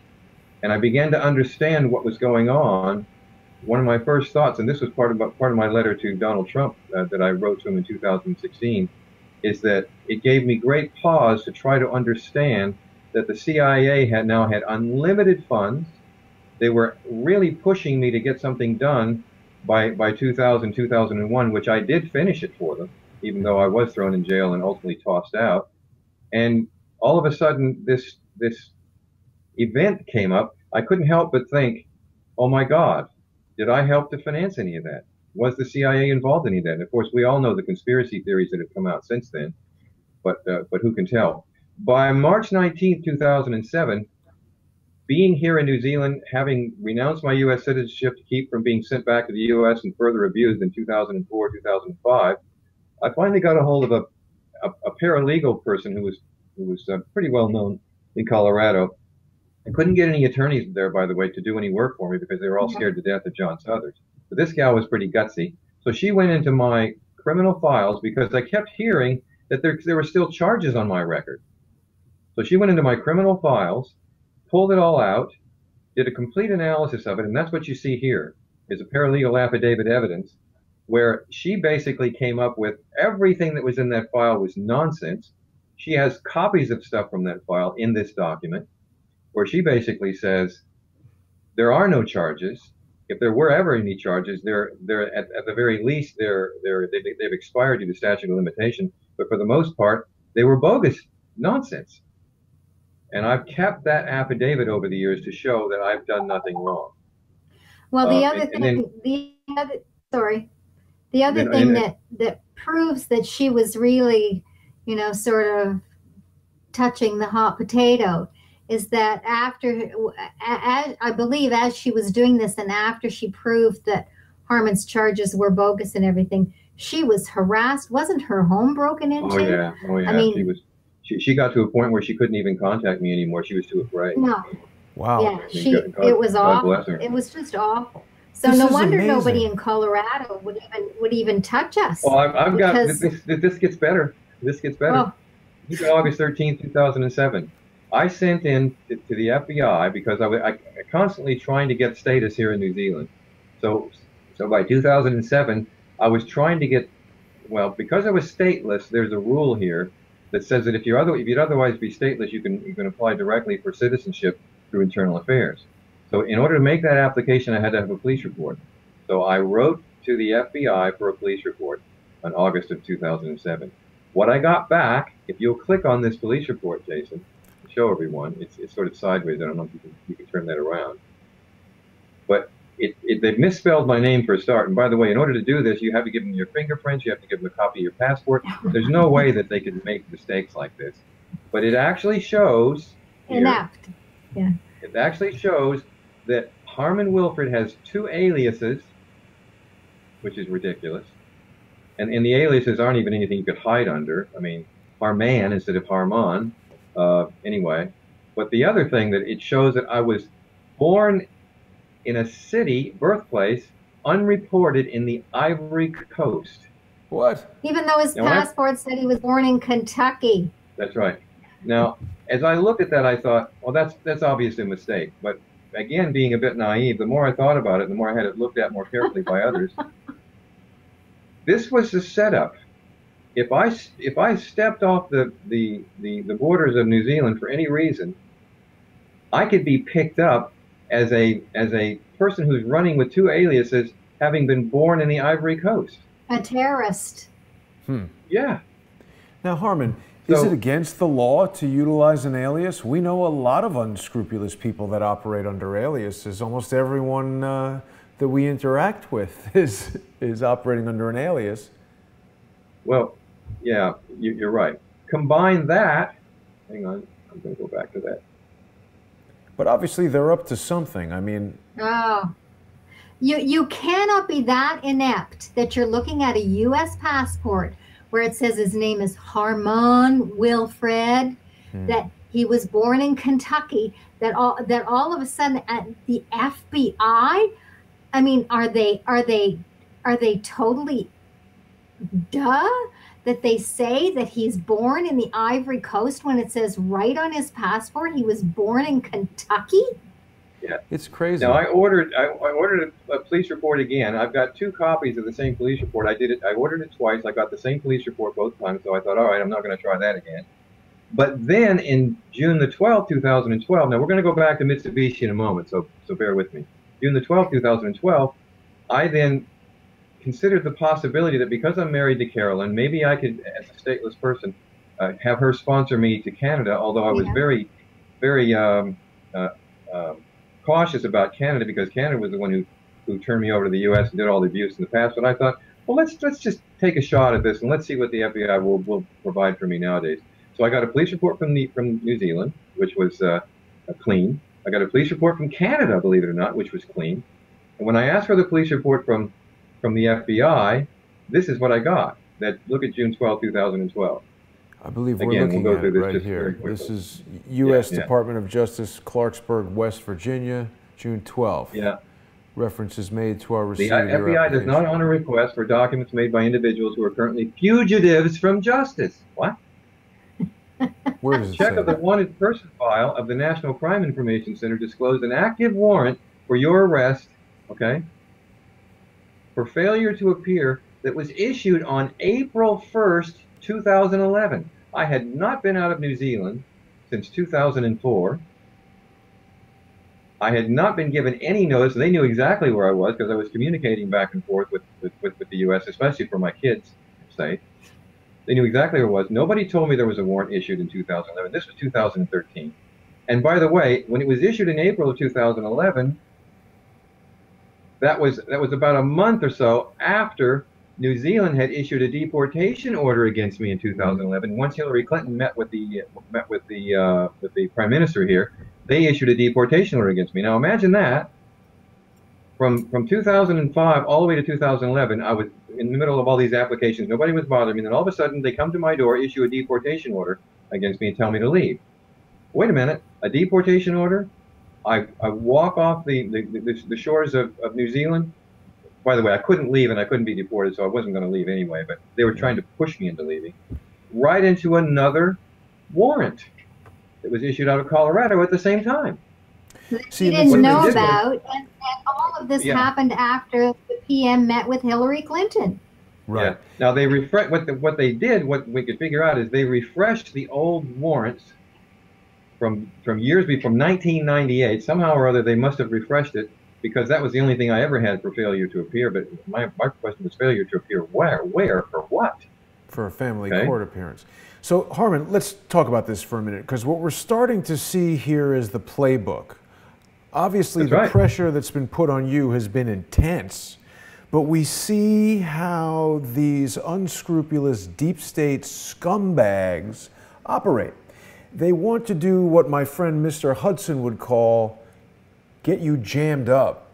and I began to understand what was going on, one of my first thoughts, and this was part of my letter to Donald Trump that I wrote to him in 2016, is that it gave me great pause to try to understand that the CIA now had unlimited funds. They were really pushing me to get something done by 2000, 2001, which I did finish it for them, even though I was thrown in jail and ultimately tossed out. And all of a sudden, this event came up. I couldn't help but think, oh my God, did I help to finance any of that? Was the CIA involved in any of that? And of course, we all know the conspiracy theories that have come out since then, but who can tell? By March 19th, 2007, being here in New Zealand, having renounced my U.S. citizenship to keep from being sent back to the U.S. and further abused in 2004, 2005, I finally got a hold of a paralegal person who was pretty well known in Colorado. I couldn't get any attorneys there, by the way, to do any work for me because they were all scared to death of John Southers. But this gal was pretty gutsy. So she went into my criminal files because I kept hearing that there were still charges on my record. So she went into my criminal files, pulled it all out, did a complete analysis of it, and that's what you see here, is a paralegal affidavit evidence, where she basically came up with everything that was in that file was nonsense. She has copies of stuff from that file in this document, where she basically says there are no charges. if there were ever any charges, they're at the very least they've expired due to statute of limitation. But for the most part, they were bogus nonsense. And I've kept that affidavit over the years to show that I've done nothing wrong. Well, And then, the and other then, thing and, that proves that she was really, sort of touching the hot potato is that after, I believe, as she was doing this, and after she proved that Harmon's charges were bogus and everything, she was harassed. Wasn't her home broken into? oh yeah. I mean, She got to a point where she couldn't even contact me anymore. She was too afraid. no. Wow. Yeah, I mean, it was God awful. bless her. It was just awful. So This no is wonder amazing. nobody in Colorado would even touch us. Well, I've got because- this gets better. This gets better. Oh, This is August 13th, 2007. I sent in to the FBI because I constantly trying to get status here in New Zealand. So by 2007, I was trying to get, well, because I was stateless, there's a rule here that says that if you'd otherwise be stateless, you can apply directly for citizenship through Internal Affairs. So in order to make that application, I had to have a police report. So I wrote to the FBI for a police report on August of 2007. What I got back, if you'll click on this police report, Jason, to show everyone, it's sort of sideways. I don't know if you can turn that around. But they've misspelled my name for a start. And by the way, in order to do this, you have to give them your fingerprints. You have to give them a copy of your passport. There's no way that they can make mistakes like this. But it actually shows here, inept. Yeah. it actually shows that Harmon Wilfred has 2 aliases, which is ridiculous. And the aliases aren't even anything you could hide under. I mean, Harman instead of Harmon. Anyway, but the other thing that it shows that I was born in a city, birthplace, unreported in the Ivory Coast. What? Even though his Now, when I- passport said he was born in Kentucky. That's right. Now, as I looked at that, I thought, well, that's obviously a mistake. But again, being a bit naive, the more I thought about it, the more I had it looked at more carefully by others. This was the setup. If I stepped off the borders of New Zealand for any reason, I could be picked up as a person who's running with 2 aliases, having been born in the Ivory Coast. A terrorist. Yeah. Now, Harmon, is So- it against the law to utilize an alias? We know a lot of unscrupulous people that operate under aliases. Almost everyone that we interact with is operating under an alias. Well, yeah, you're right. Combine that. Hang on, I'm going to go back to that. But obviously they're up to something. I mean, Oh. You cannot be that inept that you're looking at a U.S. passport where it says his name is Harmon Wilfred, that he was born in Kentucky, that all of a sudden at the FBI, I mean, are they totally duh that they say that he's born in the Ivory Coast when it says right on his passport he was born in Kentucky? Yeah. it's crazy. Now I ordered a police report again. I've got 2 copies of the same police report. I ordered it twice. I got the same police report both times. So I thought, all right, I'm not going to try that again. But then in June the 12th, 2012. Now we're going to go back to Mitsubishi in a moment. So bear with me. June the 12th, 2012. I then considered the possibility that because I'm married to Carolyn, maybe I could, as a stateless person, have her sponsor me to Canada. Although I was very, very cautious about Canada because Canada was the one who turned me over to the U.S. and did all the abuse in the past. But I thought, well, let's just take a shot at this and let's see what the FBI will provide for me nowadays. So I got a police report from New Zealand, which was clean. I got a police report from Canada, believe it or not, which was clean. And when I asked for the police report from the FBI, this is what I got. Look at June 12, 2012. I believe we're Again, looking we'll go at through it this right just very here. quickly. This is U.S. Yeah. Department of Justice, Clarksburg, West Virginia, June 12th. Yeah. References made to our The receipt of your FBI does not application. honor requests for documents made by individuals who are currently fugitives from justice. What? Where does it Check say of the that? wanted person file of the National Crime Information Center disclosed an active warrant for your arrest, okay, for failure to appear that was issued on April 1st, 2011. I had not been out of New Zealand since 2004. I had not been given any notice. They knew exactly where I was because I was communicating back and forth with the U.S., especially for my kids' sake. They knew exactly where I was. Nobody told me there was a warrant issued in 2011. This was 2013. And by the way, when it was issued in April of 2011, that was about a month or so after New Zealand had issued a deportation order against me in 2011. Once Hillary Clinton met with the Prime Minister here, they issued a deportation order against me. Now imagine that. From 2005 all the way to 2011, I was in the middle of all these applications. Nobody was bothering me. Then all of a sudden, they come to my door, issue a deportation order against me, and tell me to leave. Wait a minute, a deportation order? I walk off the shores of New Zealand. By the way, I couldn't leave and I couldn't be deported, so I wasn't going to leave anyway, but they were trying to push me into leaving. Right into another warrant that was issued out of Colorado at the same time. That you didn't know about, and all of this happened after the PM met with Hillary Clinton. Right. Yeah. Now they what they did, what we could figure out is they refreshed the old warrants from years before, from 1998. Somehow or other, they must have refreshed it because that was the only thing I ever had for failure to appear. But my question was failure to appear where, for what? For a family court appearance. So Harmon, let's talk about this for a minute, because what we're starting to see here is the playbook. Obviously, the pressure that's been put on you has been intense, but we see how these unscrupulous deep state scumbags operate. They want to do what my friend Mr. Hudson would call get you jammed up,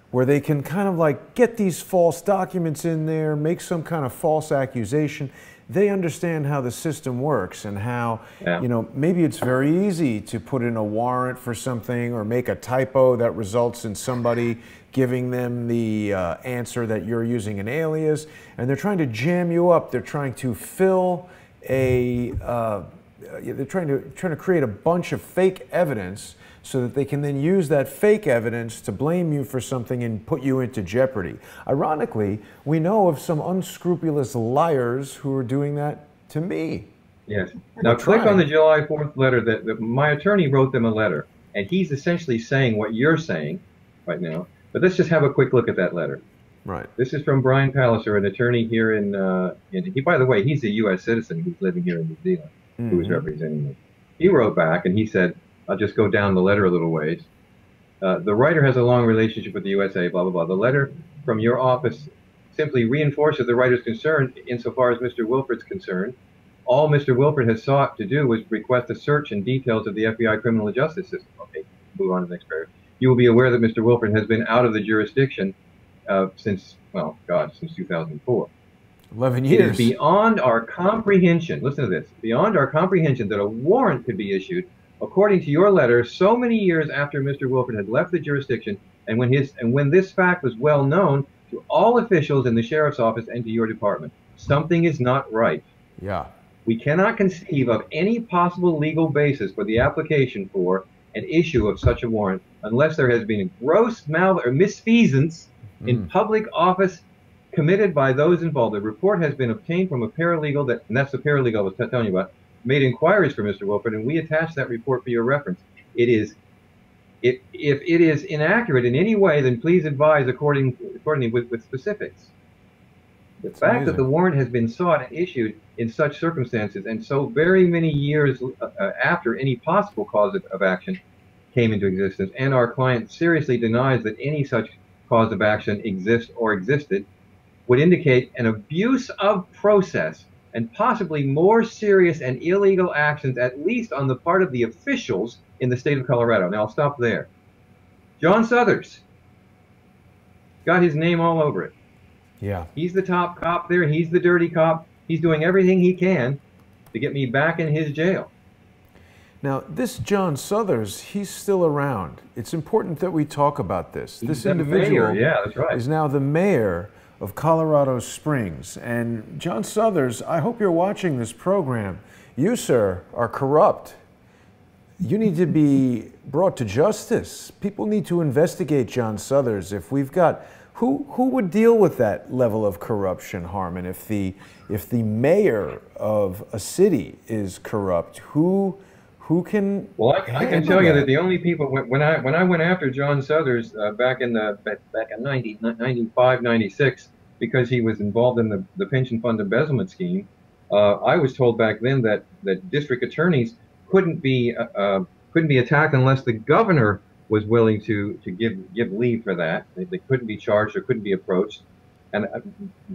where they can kind of like get these false documents in there, make some kind of false accusation. They understand how the system works and how, you know, maybe it's very easy to put in a warrant for something or make a typo that results in somebody giving them the answer that you're using an alias, and they're trying to jam you up. They're trying to fill a, they're trying to create a bunch of fake evidence so that they can then use that fake evidence to blame you for something and put you into jeopardy. Ironically, we know of some unscrupulous liars who are doing that to me. Yes. Now click on the July 4th letter that my attorney wrote them a letter, and he's essentially saying what you're saying right now. But let's just have a quick look at that letter. Right. This is from Brian Palliser, an attorney here he, by the way, he's a U.S. citizen who's living here in New Zealand, who is representing me. He wrote back and he said, I'll just go down the letter a little ways. The writer has a long relationship with the USA, blah, blah, blah. The letter from your office simply reinforces the writer's concern insofar as Mr. Wilfred's concerned. All Mr. Wilfred has sought to do was request a search and details of the FBI criminal justice system. Okay, move on to the next paragraph. You will be aware that Mr. Wilfred has been out of the jurisdiction since, well, God, since 2004. 11 years. It is beyond our comprehension, listen to this, beyond our comprehension that a warrant could be issued according to your letter so many years after Mr. Wilfred had left the jurisdiction and when this fact was well known to all officials in the sheriff's office and to your department. Something is not right. Yeah. We cannot conceive of any possible legal basis for the application for an issue of such a warrant unless there has been a gross misfeasance in public office committed by those involved. The report has been obtained from a paralegal and that's the paralegal I was telling you about, made inquiries for Mr. Wilfred, and we attached that report for your reference. If it is inaccurate in any way, then please advise accordingly with specifics. The fact that the warrant has been sought and issued in such circumstances and so very many years after any possible cause of action came into existence, and our client seriously denies that any such cause of action exists or existed, would indicate an abuse of process and possibly more serious and illegal actions, at least on the part of the officials in the state of Colorado. Now, I'll stop there. John Suthers got his name all over it. Yeah. He's the top cop there. He's the dirty cop. He's doing everything he can to get me back in his jail. Now, this John Suthers, he's still around. It's important that we talk about this. This individual is now the mayor of Colorado Springs. And John Suthers, I hope you're watching this program. You, sir, are corrupt. You need to be brought to justice. People need to investigate John Suthers. If we've got, who would deal with that level of corruption, Harmon? If the mayor of a city is corrupt, who Who can? Well, I can tell you that the only people when I went after John Suthers back in 95, 96, because he was involved in the pension fund embezzlement scheme, I was told back then that district attorneys couldn't be attacked unless the governor was willing to give leave for that. They couldn't be charged or couldn't be approached. And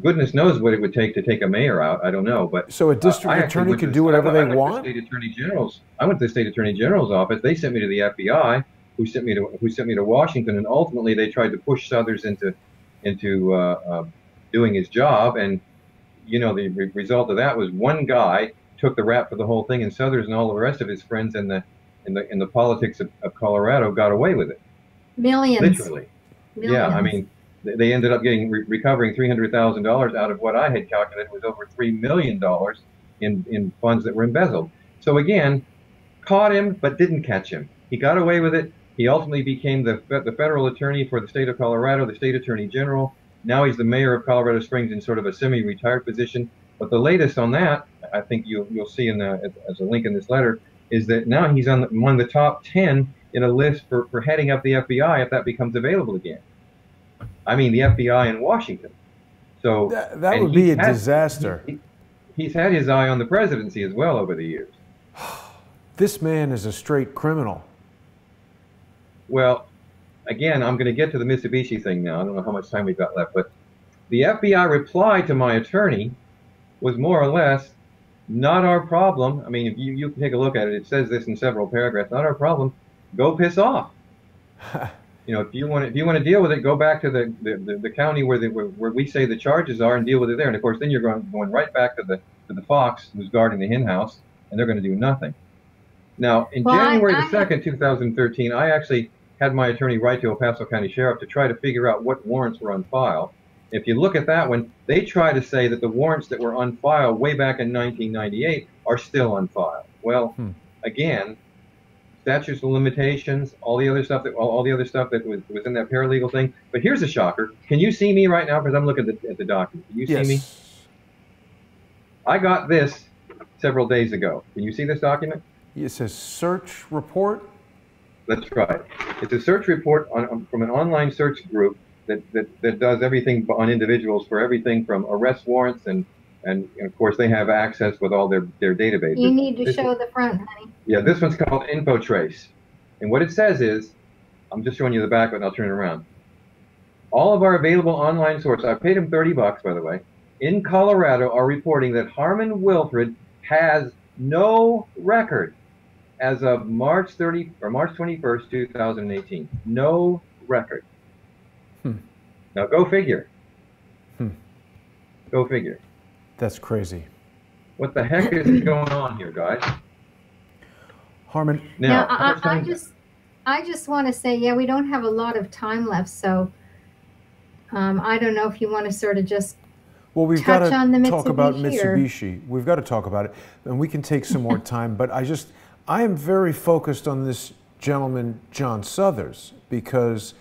goodness knows what it would take to take a mayor out. I don't know, but so a district attorney can do whatever they want. I went to the state attorney general's office. They sent me to the FBI, who sent me to Washington, and ultimately they tried to push Suthers into doing his job. And you know, the result of that was one guy took the rap for the whole thing, and Suthers and all the rest of his friends in the politics of Colorado got away with it. Millions. Literally. Millions. Yeah, I mean, they ended up recovering $300,000 out of what I had calculated was over $3 million in funds that were embezzled. So again, caught him but didn't catch him. He got away with it. He ultimately became the federal attorney for the state of Colorado, the state attorney general. Now he's the mayor of Colorado Springs in sort of a semi-retired position. But the latest on that, I think you'll see as a link in this letter, is that now he's on one of the top 10 in a list for heading up the FBI if that becomes available again. I mean, the FBI in Washington. So that would be a disaster. He's had his eye on the presidency as well over the years. This man is a straight criminal. Well, again, I'm going to get to the Mitsubishi thing now. I don't know how much time we've got left, but the FBI reply to my attorney was more or less, not our problem. I mean, if you can take a look at it, it says this in several paragraphs, not our problem, go piss off. You know, if you want to deal with it, go back to the county where we say the charges are and deal with it there. And of course, then you're going right back to the fox who's guarding the hen house, and they're going to do nothing. Now, in January the 2nd, 2013, I actually had my attorney write to El Paso County Sheriff to try to figure out what warrants were on file. If you look at that one, they try to say that the warrants that were on file way back in 1998 are still on file. Well, again, statutes of limitations, all the other stuff that was in that paralegal thing. But here's a shocker. Can you see me right now? Because I'm looking at the document. Can you see me? I got this several days ago. Can you see this document? It says search report. That's right. It's a search report from an online search group that does everything on individuals for everything from arrest warrants and of course they have access with all their databases. You need to show the front, honey. Yeah, this one's called InfoTrace. And what it says is, I'm just showing you the back of it and I'll turn it around. All of our available online sources, I paid them $30 by the way, in Colorado are reporting that Harmon Wilfred has no record as of March 21st, 2018. No record. Now go figure. Go figure. That's crazy. What the heck is going on here, guys? Harmon. Now I just want to say, yeah, we don't have a lot of time left, so I don't know if you want to sort of just we've got to talk about Mitsubishi. We've got to talk about it, and we can take some more time. But I am very focused on this gentleman, John Suthers, because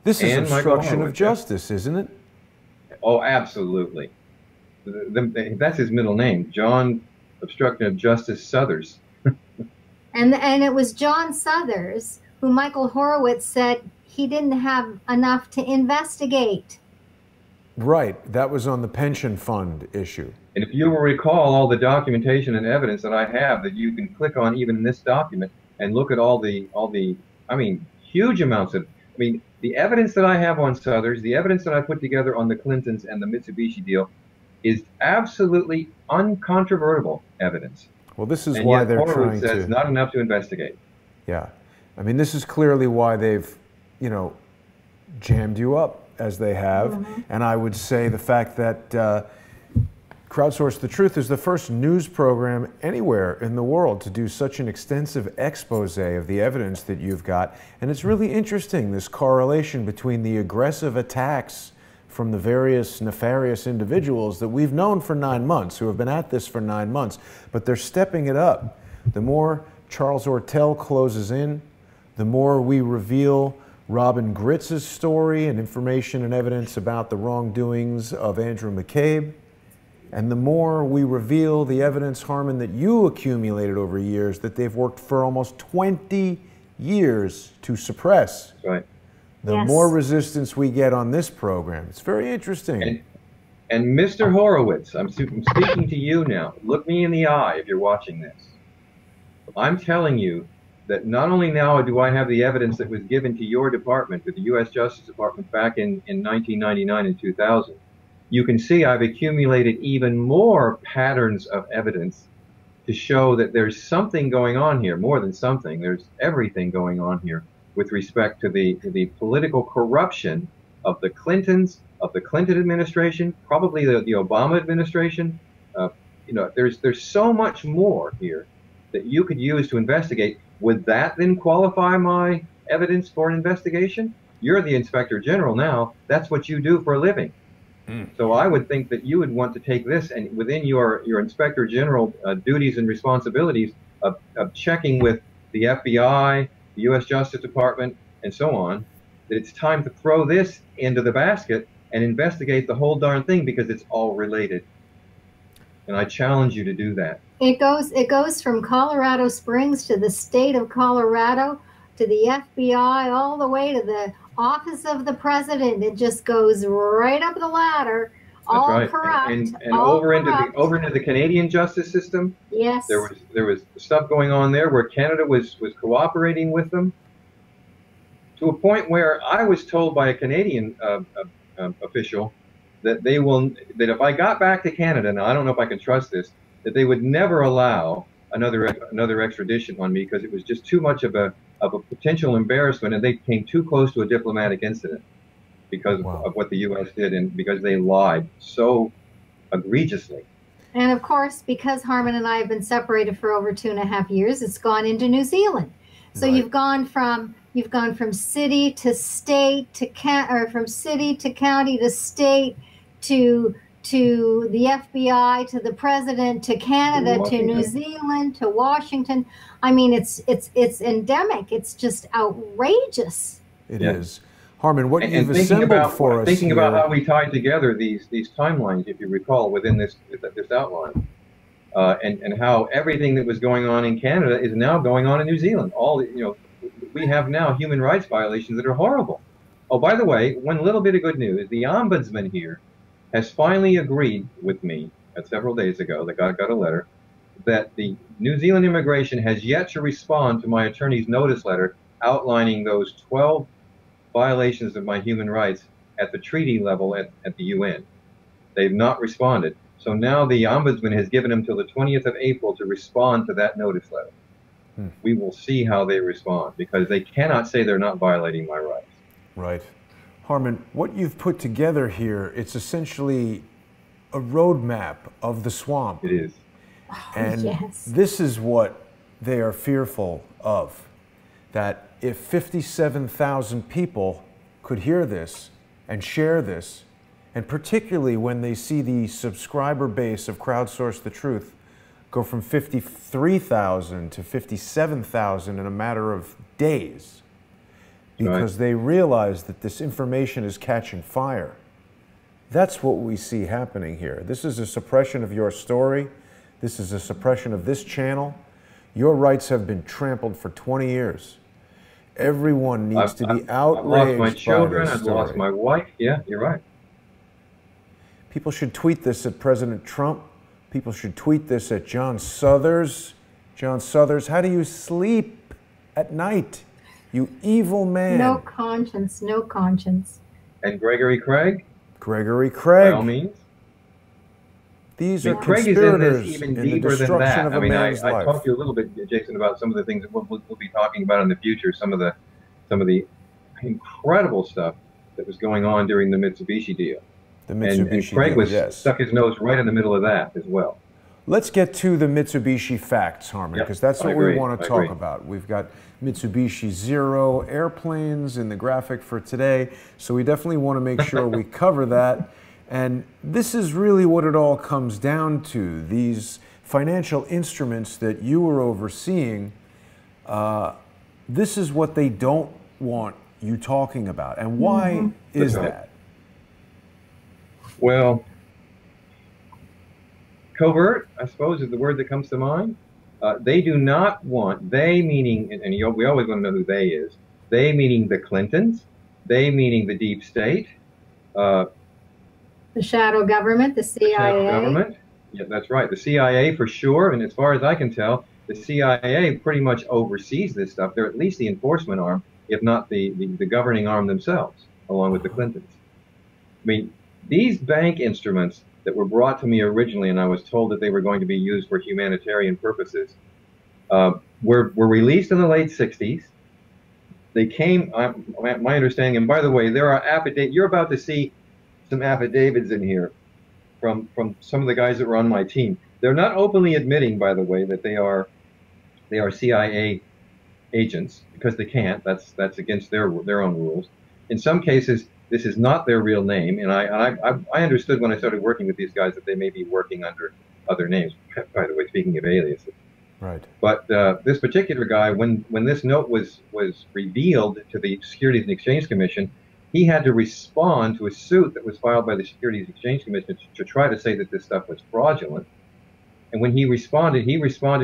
this is obstruction of justice, isn't it? Oh, absolutely. That's his middle name, John Obstruction of Justice Suthers. and it was John Suthers who Michael Horowitz said he didn't have enough to investigate. Right. That was on the pension fund issue. And if you will recall all the documentation and evidence that I have that you can click on even in this document and look at all the I mean, huge amounts of, I mean, the evidence that I have on Suthers, the evidence that I put together on the Clintons and the Mitsubishi deal is absolutely uncontrovertible evidence. Well, this is why they're trying to. Says not enough to investigate. Yeah. I mean, this is clearly why they've, jammed you up as they have. And I would say the fact that Crowdsource the Truth is the first news program anywhere in the world to do such an extensive expose of the evidence that you've got. And it's really interesting, this correlation between the aggressive attacks from the various nefarious individuals that we've known for 9 months, who have been at this for 9 months, but they're stepping it up. The more Charles Ortel closes in, the more we reveal Robin Gritz's story and information and evidence about the wrongdoings of Andrew McCabe. And the more we reveal the evidence, Harmon, that you accumulated over years, that they've worked for almost 20 years to suppress, right, the more resistance we get on this program. It's very interesting. And Mr. Horowitz, I'm speaking to you now. Look me in the eye if you're watching this. I'm telling you that not only now do I have the evidence that was given to your department, to the U.S. Justice Department back in 1999 and 2000, you can see I've accumulated even more patterns of evidence to show that there's something going on here, more than something. There's everything going on here with respect to the political corruption of the Clintons, of the Clinton administration, probably the Obama administration. You know, there's so much more here that you could use to investigate. Would that then qualify my evidence for an investigation? You're the Inspector General now. That's what you do for a living. So I would think that you would want to take this and within your Inspector General duties and responsibilities of checking with the FBI, the U.S. Justice Department, and so on, that it's time to throw this into the basket and investigate the whole darn thing because it's all related. And I challenge you to do that. It goes from Colorado Springs to the state of Colorado to the FBI all the way to the office of the president. It just goes right up the ladder. That's all right. corrupt. And all over corrupt. into the Canadian justice system. Yes. There was stuff going on there where Canada was cooperating with them to a point where I was told by a Canadian official that that if I got back to Canada, now I don't know if I can trust this, that they would never allow another extradition on me because it was just too much of a potential embarrassment, and they came too close to a diplomatic incident because of what the U.S. did and because they lied so egregiously. And of course, because Harmon and I have been separated for over 2.5 years, it's gone into New Zealand. So you've gone from city to state to or from city to county to state to the FBI, to the president, to Canada, to New Zealand, to Washington. I mean, it's endemic. It's just outrageous. It is. Harmon, what you've assembled for us thinking here, about how we tied together these timelines, if you recall, within this outline, and how everything that was going on in Canada is now going on in New Zealand. We have now human rights violations that are horrible. Oh, by the way, one little bit of good news: the ombudsman here has finally agreed with me several days ago. That got a letter that the New Zealand immigration has yet to respond to my attorney's notice letter outlining those 12 violations of my human rights at the treaty level at the UN. They've not responded. So now the ombudsman has given them till the 20th of April to respond to that notice letter. We will see how they respond because they cannot say they're not violating my rights. Right. Harmon, what you've put together here, it's essentially a roadmap of the swamp. It is. And this is what they are fearful of, that if 57,000 people could hear this and share this, and particularly when they see the subscriber base of Crowdsource the Truth go from 53,000 to 57,000 in a matter of days, because they realize that this information is catching fire. That's what we see happening here. This is a suppression of your story. This is a suppression of this channel. Your rights have been trampled for 20 years. Everyone needs to be outraged. I've lost my children. By this I've story. lost my wife. Yeah, you're right. People should tweet this at President Trump. People should tweet this at John Suthers. John Suthers, how do you sleep at night? You evil man. No conscience, no conscience. And Gregory Craig? Gregory Craig. By all means. These are Craig is in this conspirators even in the deeper than destruction that. of I a mean, I man's life. talked to you a little bit, Jason, about some of the things that we'll be talking about in the future. Some of the incredible stuff that was going on during the Mitsubishi deal. The Mitsubishi and Craig deal, was yes. stuck his nose right in the middle of that as well. Let's get to the Mitsubishi facts, Harmon, because that's what we want to talk about. We've got Mitsubishi Zero airplanes in the graphic for today, so we definitely want to make sure we cover that. And this is really what it all comes down to. These financial instruments that you were overseeing, this is what they don't want you talking about. And why is that? Well, covert, I suppose, is the word that comes to mind. They do not want, they meaning, and we always want to know who they is, they meaning the Clintons, they meaning the deep state, The shadow government, the the shadow CIA. government. Yeah, that's right. The CIA for sure. And as far as I can tell, the CIA pretty much oversees this stuff. They're at least the enforcement arm, if not the governing arm themselves, along with the Clintons. I mean, these bank instruments that were brought to me originally, and I was told that they were going to be used for humanitarian purposes, were released in the late 60s. They came, my understanding, and by the way, there are affidavits, you're about to see some affidavits in here from some of the guys that were on my team. They're not openly admitting, by the way, that they are CIA agents, because they can't. That's against their own rules. In some cases, this is not their real name, and I understood when I started working with these guys that they may be working under other names. By the way, speaking of aliases. Right. But this particular guy, when this note was revealed to the Securities and Exchange Commission, he had to respond to a suit that was filed by the Securities and Exchange Commission to try to say that this stuff was fraudulent. And when he responded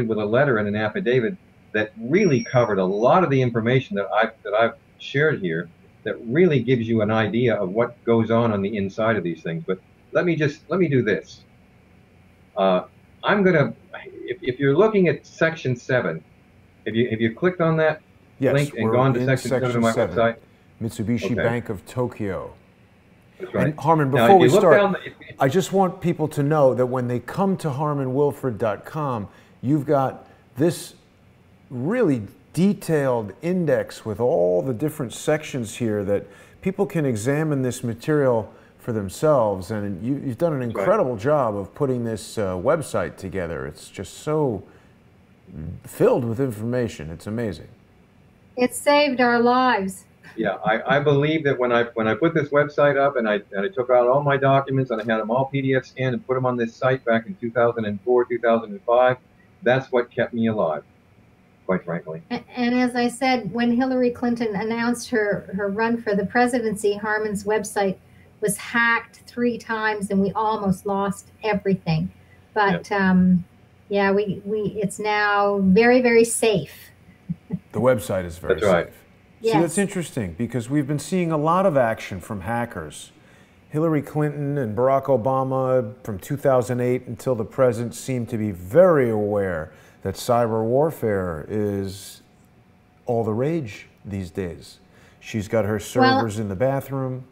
with a letter and an affidavit that really covered a lot of the information that I've shared here, that really gives you an idea of what goes on the inside of these things. But let me do this. I'm gonna, if you're looking at Section 7, have you clicked on that link and gone to Section 7 of my website? Mitsubishi Bank of Tokyo. That's right. And Harmon, before we start, I just want people to know that when they come to harmonwilfred.com, you've got this really detailed index with all the different sections here that people can examine this material for themselves. And you've done an incredible job of putting this website together. It's just so filled with information. It's amazing. It saved our lives. Yeah, I believe that when I put this website up and I took out all my documents and I had them all PDF scanned and put them on this site back in 2004, 2005, that's what kept me alive, quite frankly. And as I said, when Hillary Clinton announced her run for the presidency, Harmon's website was hacked 3 times and we almost lost everything. But yeah, it's now very, very safe. The website is very safe. Right. Yes. See, that's interesting because we've been seeing a lot of action from hackers. Hillary Clinton and Barack Obama from 2008 until the present seem to be very aware that cyber warfare is all the rage these days. She's got her servers in the bathroom.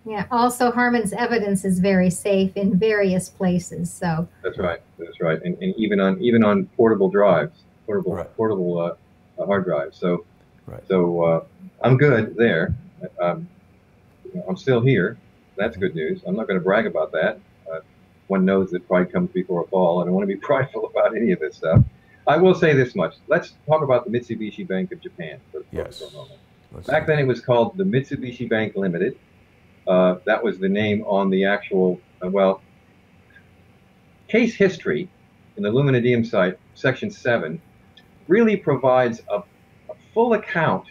Yeah, also Harmon's evidence is very safe in various places. So that's right, and even on portable drives, portable hard drives. So. Right. So I'm good there. I'm still here. That's good news. I'm not going to brag about that. One knows that pride comes before a fall. I don't want to be prideful about any of this stuff. I will say this much. Let's talk about the Mitsubishi Bank of Japan for a moment. Back then it was called the Mitsubishi Bank Limited. That was the name on the actual, case history in the Luminidium site, Section 7, really provides a full account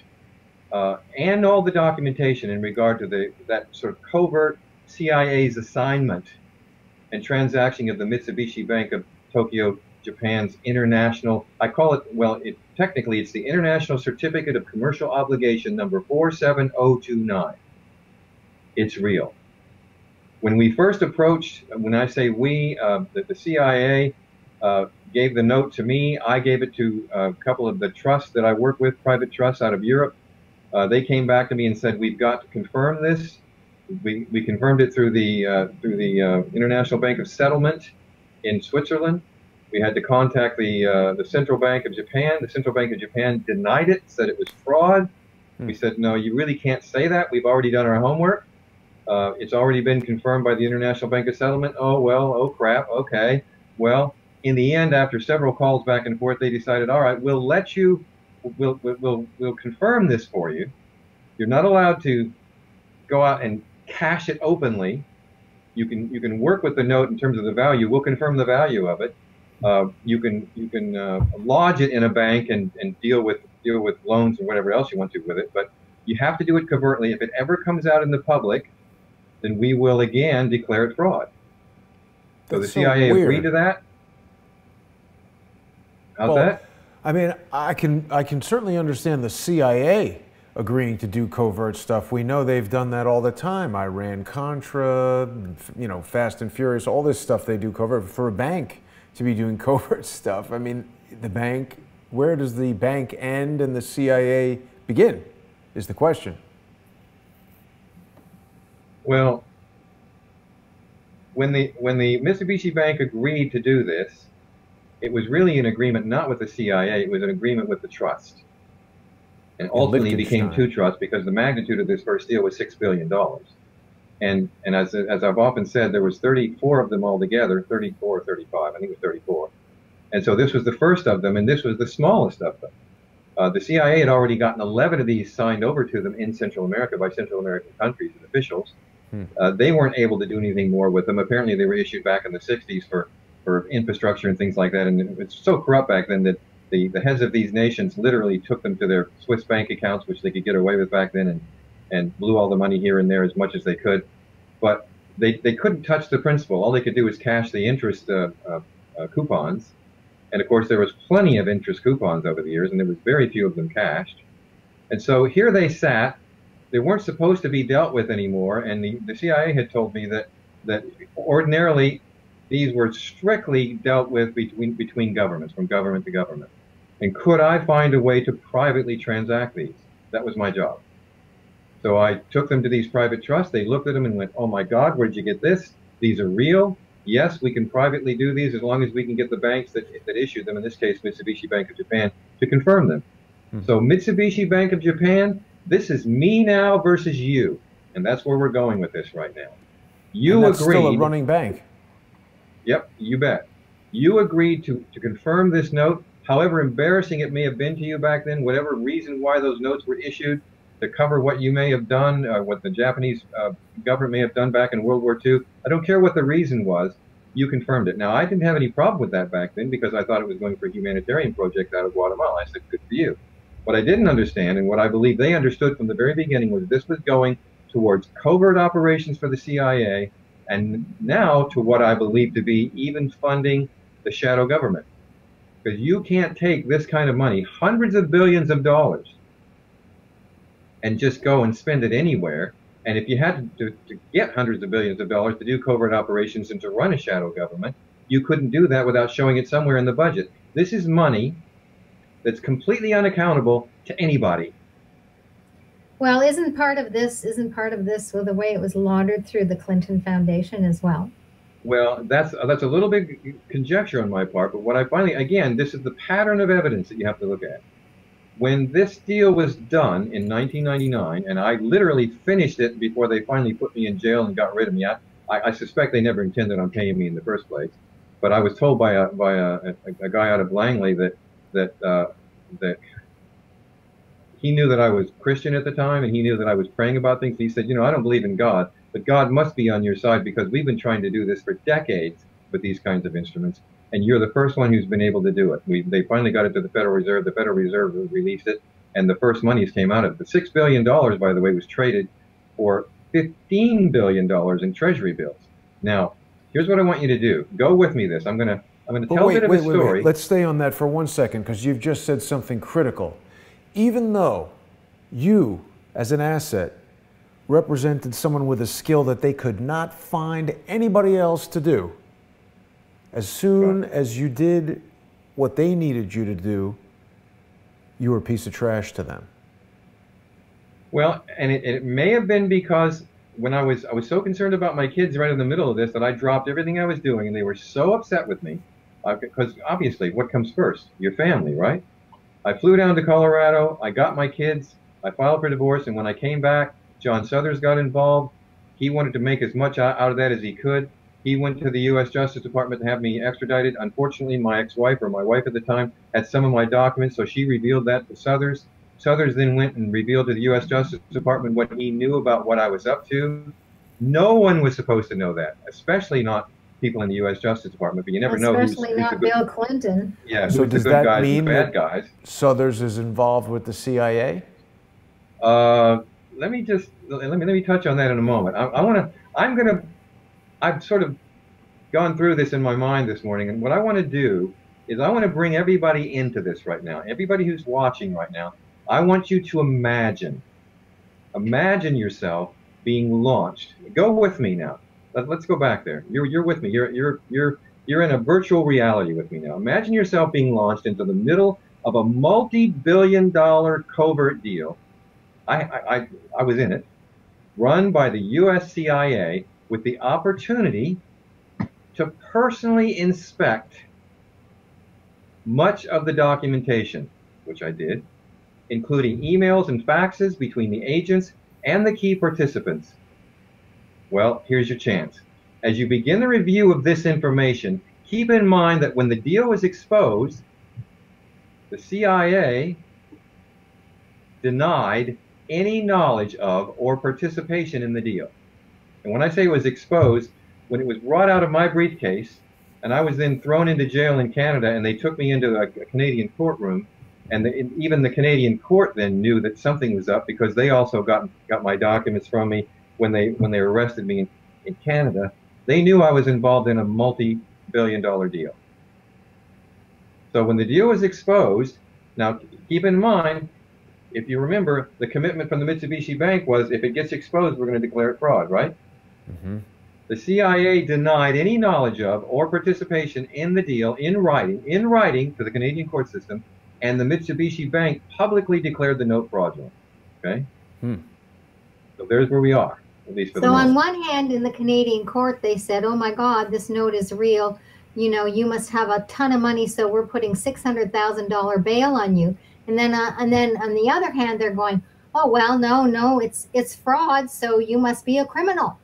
and all the documentation in regard to that sort of covert CIA's assignment and transaction of the Mitsubishi Bank of Tokyo, Japan's international, I call it, technically it's the International Certificate of Commercial Obligation number 47029. It's real. When we first approached, when I say we, the CIA gave the note to me. I gave it to a couple of the trusts that I work with, private trusts out of Europe. They came back to me and said, we've got to confirm this. We confirmed it through the International Bank of Settlement in Switzerland. We had to contact the Central Bank of Japan. The Central Bank of Japan denied it, said it was fraud. We said, no, you really can't say that. We've already done our homework. It's already been confirmed by the International Bank of Settlement. Oh, well, oh, crap, okay. Well, in the end, after several calls back and forth, they decided, all right, we'll let you, we'll confirm this for you. You're not allowed to go out and cash it openly. You can work with the note in terms of the value. We'll confirm the value of it. You can lodge it in a bank and deal with loans or whatever else you want to with it. But you have to do it covertly. If it ever comes out in the public, then we will again declare it fraud. So the That's so CIA agreed weird. to that. How's Well, that? I mean, I can certainly understand the CIA agreeing to do covert stuff. We know they've done that all the time. Iran Contra, you know, Fast and Furious, all this stuff they do covert. For a bank to be doing covert stuff, I mean, the bank, where does the bank end and the CIA begin, is the question. Well, when the Mitsubishi Bank agreed to do this, it was really an agreement not with the CIA, it was an agreement with the trust. And In ultimately became Liechtenstein. two trusts because the magnitude of this first deal was $6 billion. And as I've often said, there was 34 of them altogether, 34 or 35, I think it was 34. And so this was the first of them, and this was the smallest of them. The CIA had already gotten 11 of these signed over to them in Central America by Central American countries and officials. They weren't able to do anything more with them. Apparently, they were issued back in the 60s for infrastructure and things like that. And it's so corrupt back then that the heads of these nations literally took them to their Swiss bank accounts, which they could get away with back then, and blew all the money here and there as much as they could. But they couldn't touch the principal. All they could do was cash the interest coupons. And of course, there was plenty of interest coupons over the years, and there was very few of them cashed. And so here they sat. They weren't supposed to be dealt with anymore. And the CIA had told me that ordinarily these were strictly dealt with between governments, from government to government. And could I find a way to privately transact these? That was my job. So I took them to these private trusts. They looked at them and went, "Oh my God, where'd you get this? These are real. Yes, we can privately do these as long as we can get the banks that issued them, in this case, Mitsubishi Bank of Japan, to confirm them." So Mitsubishi Bank of Japan, this is me now versus you. And that's where we're going with this right now. You And that's agreed. still a running bank. Yep, you bet. You agreed to confirm this note, however embarrassing it may have been to you back then, whatever reason why those notes were issued, to cover what you may have done, what the Japanese government may have done back in World War II. I don't care what the reason was, you confirmed it. Now, I didn't have any problem with that back then because I thought it was going for a humanitarian project out of Guatemala. I said, good for you. What I didn't understand, and what I believe they understood from the very beginning, was this was going towards covert operations for the CIA, and now to what I believe to be even funding the shadow government. Because you can't take this kind of money, hundreds of billions of dollars, and just go and spend it anywhere. And if you had to get hundreds of billions of dollars to do covert operations and to run a shadow government, you couldn't do that without showing it somewhere in the budget. This is money that's completely unaccountable to anybody. Well, isn't part of this well, the way it was laundered through the Clinton Foundation as well? Well, that's a little bit conjecture on my part, but what I finally, again, this is the pattern of evidence that you have to look at. When this deal was done in 1999, and I literally finished it before they finally put me in jail and got rid of me. I suspect they never intended on paying me in the first place, but I was told by a guy out of Langley that he knew that I was Christian at the time, and he knew that I was praying about things. He said, "You know, I don't believe in God, but God must be on your side because we've been trying to do this for decades with these kinds of instruments, and you're the first one who's been able to do it." They finally got it to the Federal Reserve. The Federal Reserve released it, and the first monies came out of it. The $6 billion, by the way, was traded for $15 billion in Treasury bills. Now, here's what I want you to do. Go with me this. I'm gonna tell a bit of a story. Let's stay on that for 1 second, because you've just said something critical. Even though you, as an asset, represented someone with a skill that they could not find anybody else to do, as soon as you did what they needed you to do, you were a piece of trash to them. Well, and it may have been because when I was so concerned about my kids right in the middle of this that I dropped everything I was doing, and they were so upset with me, because obviously what comes first? Your family, right? I flew down to Colorado, I got my kids, I filed for divorce, and when I came back, John Suthers got involved. He wanted to make as much out of that as he could. He went to the U.S. Justice Department to have me extradited. Unfortunately, my ex-wife, or my wife at the time, had some of my documents, so she revealed that to Suthers. Suthers then went and revealed to the U.S. Justice Department what he knew about what I was up to. No one was supposed to know that, especially not people in the U.S. Justice Department, but you never know who's not Bill Clinton. Yeah, so who's does the good that guys mean and the bad that guys. Suthers is involved with the CIA? Let me touch on that in a moment. I'm sort of gone through this in my mind this morning, and what I want to do is I want to bring everybody into this right now. Everybody who's watching right now, I want you to imagine yourself being launched. Go with me now. Let's go back there. You're with me. You're in a virtual reality with me now. Imagine yourself being launched into the middle of a multi-billion-dollar covert deal. I was in it, run by the U.S. CIA, with the opportunity to personally inspect much of the documentation, which I did, including emails and faxes between the agents and the key participants. Well, here's your chance. As you begin the review of this information, keep in mind that when the deal was exposed, the CIA denied any knowledge of or participation in the deal. And when I say it was exposed, when it was brought out of my briefcase, and I was then thrown into jail in Canada, and they took me into a Canadian courtroom, and even the Canadian court then knew that something was up, because they also got my documents from me when they arrested me in Canada. They knew I was involved in a multi-billion-dollar deal. So when the deal was exposed, now keep in mind, if you remember, the commitment from the Mitsubishi Bank was, if it gets exposed, we're going to declare it fraud, right? Mm-hmm. The CIA denied any knowledge of or participation in the deal in writing to the Canadian court system, and the Mitsubishi Bank publicly declared the note fraudulent. Okay? So there's where we are, at least for the moment. So on one hand, in the Canadian court, they said, oh my God, this note is real. You know, you must have a ton of money, so we're putting $600,000 bail on you. And then on the other hand, they're going, oh, well, no, it's fraud, so you must be a criminal.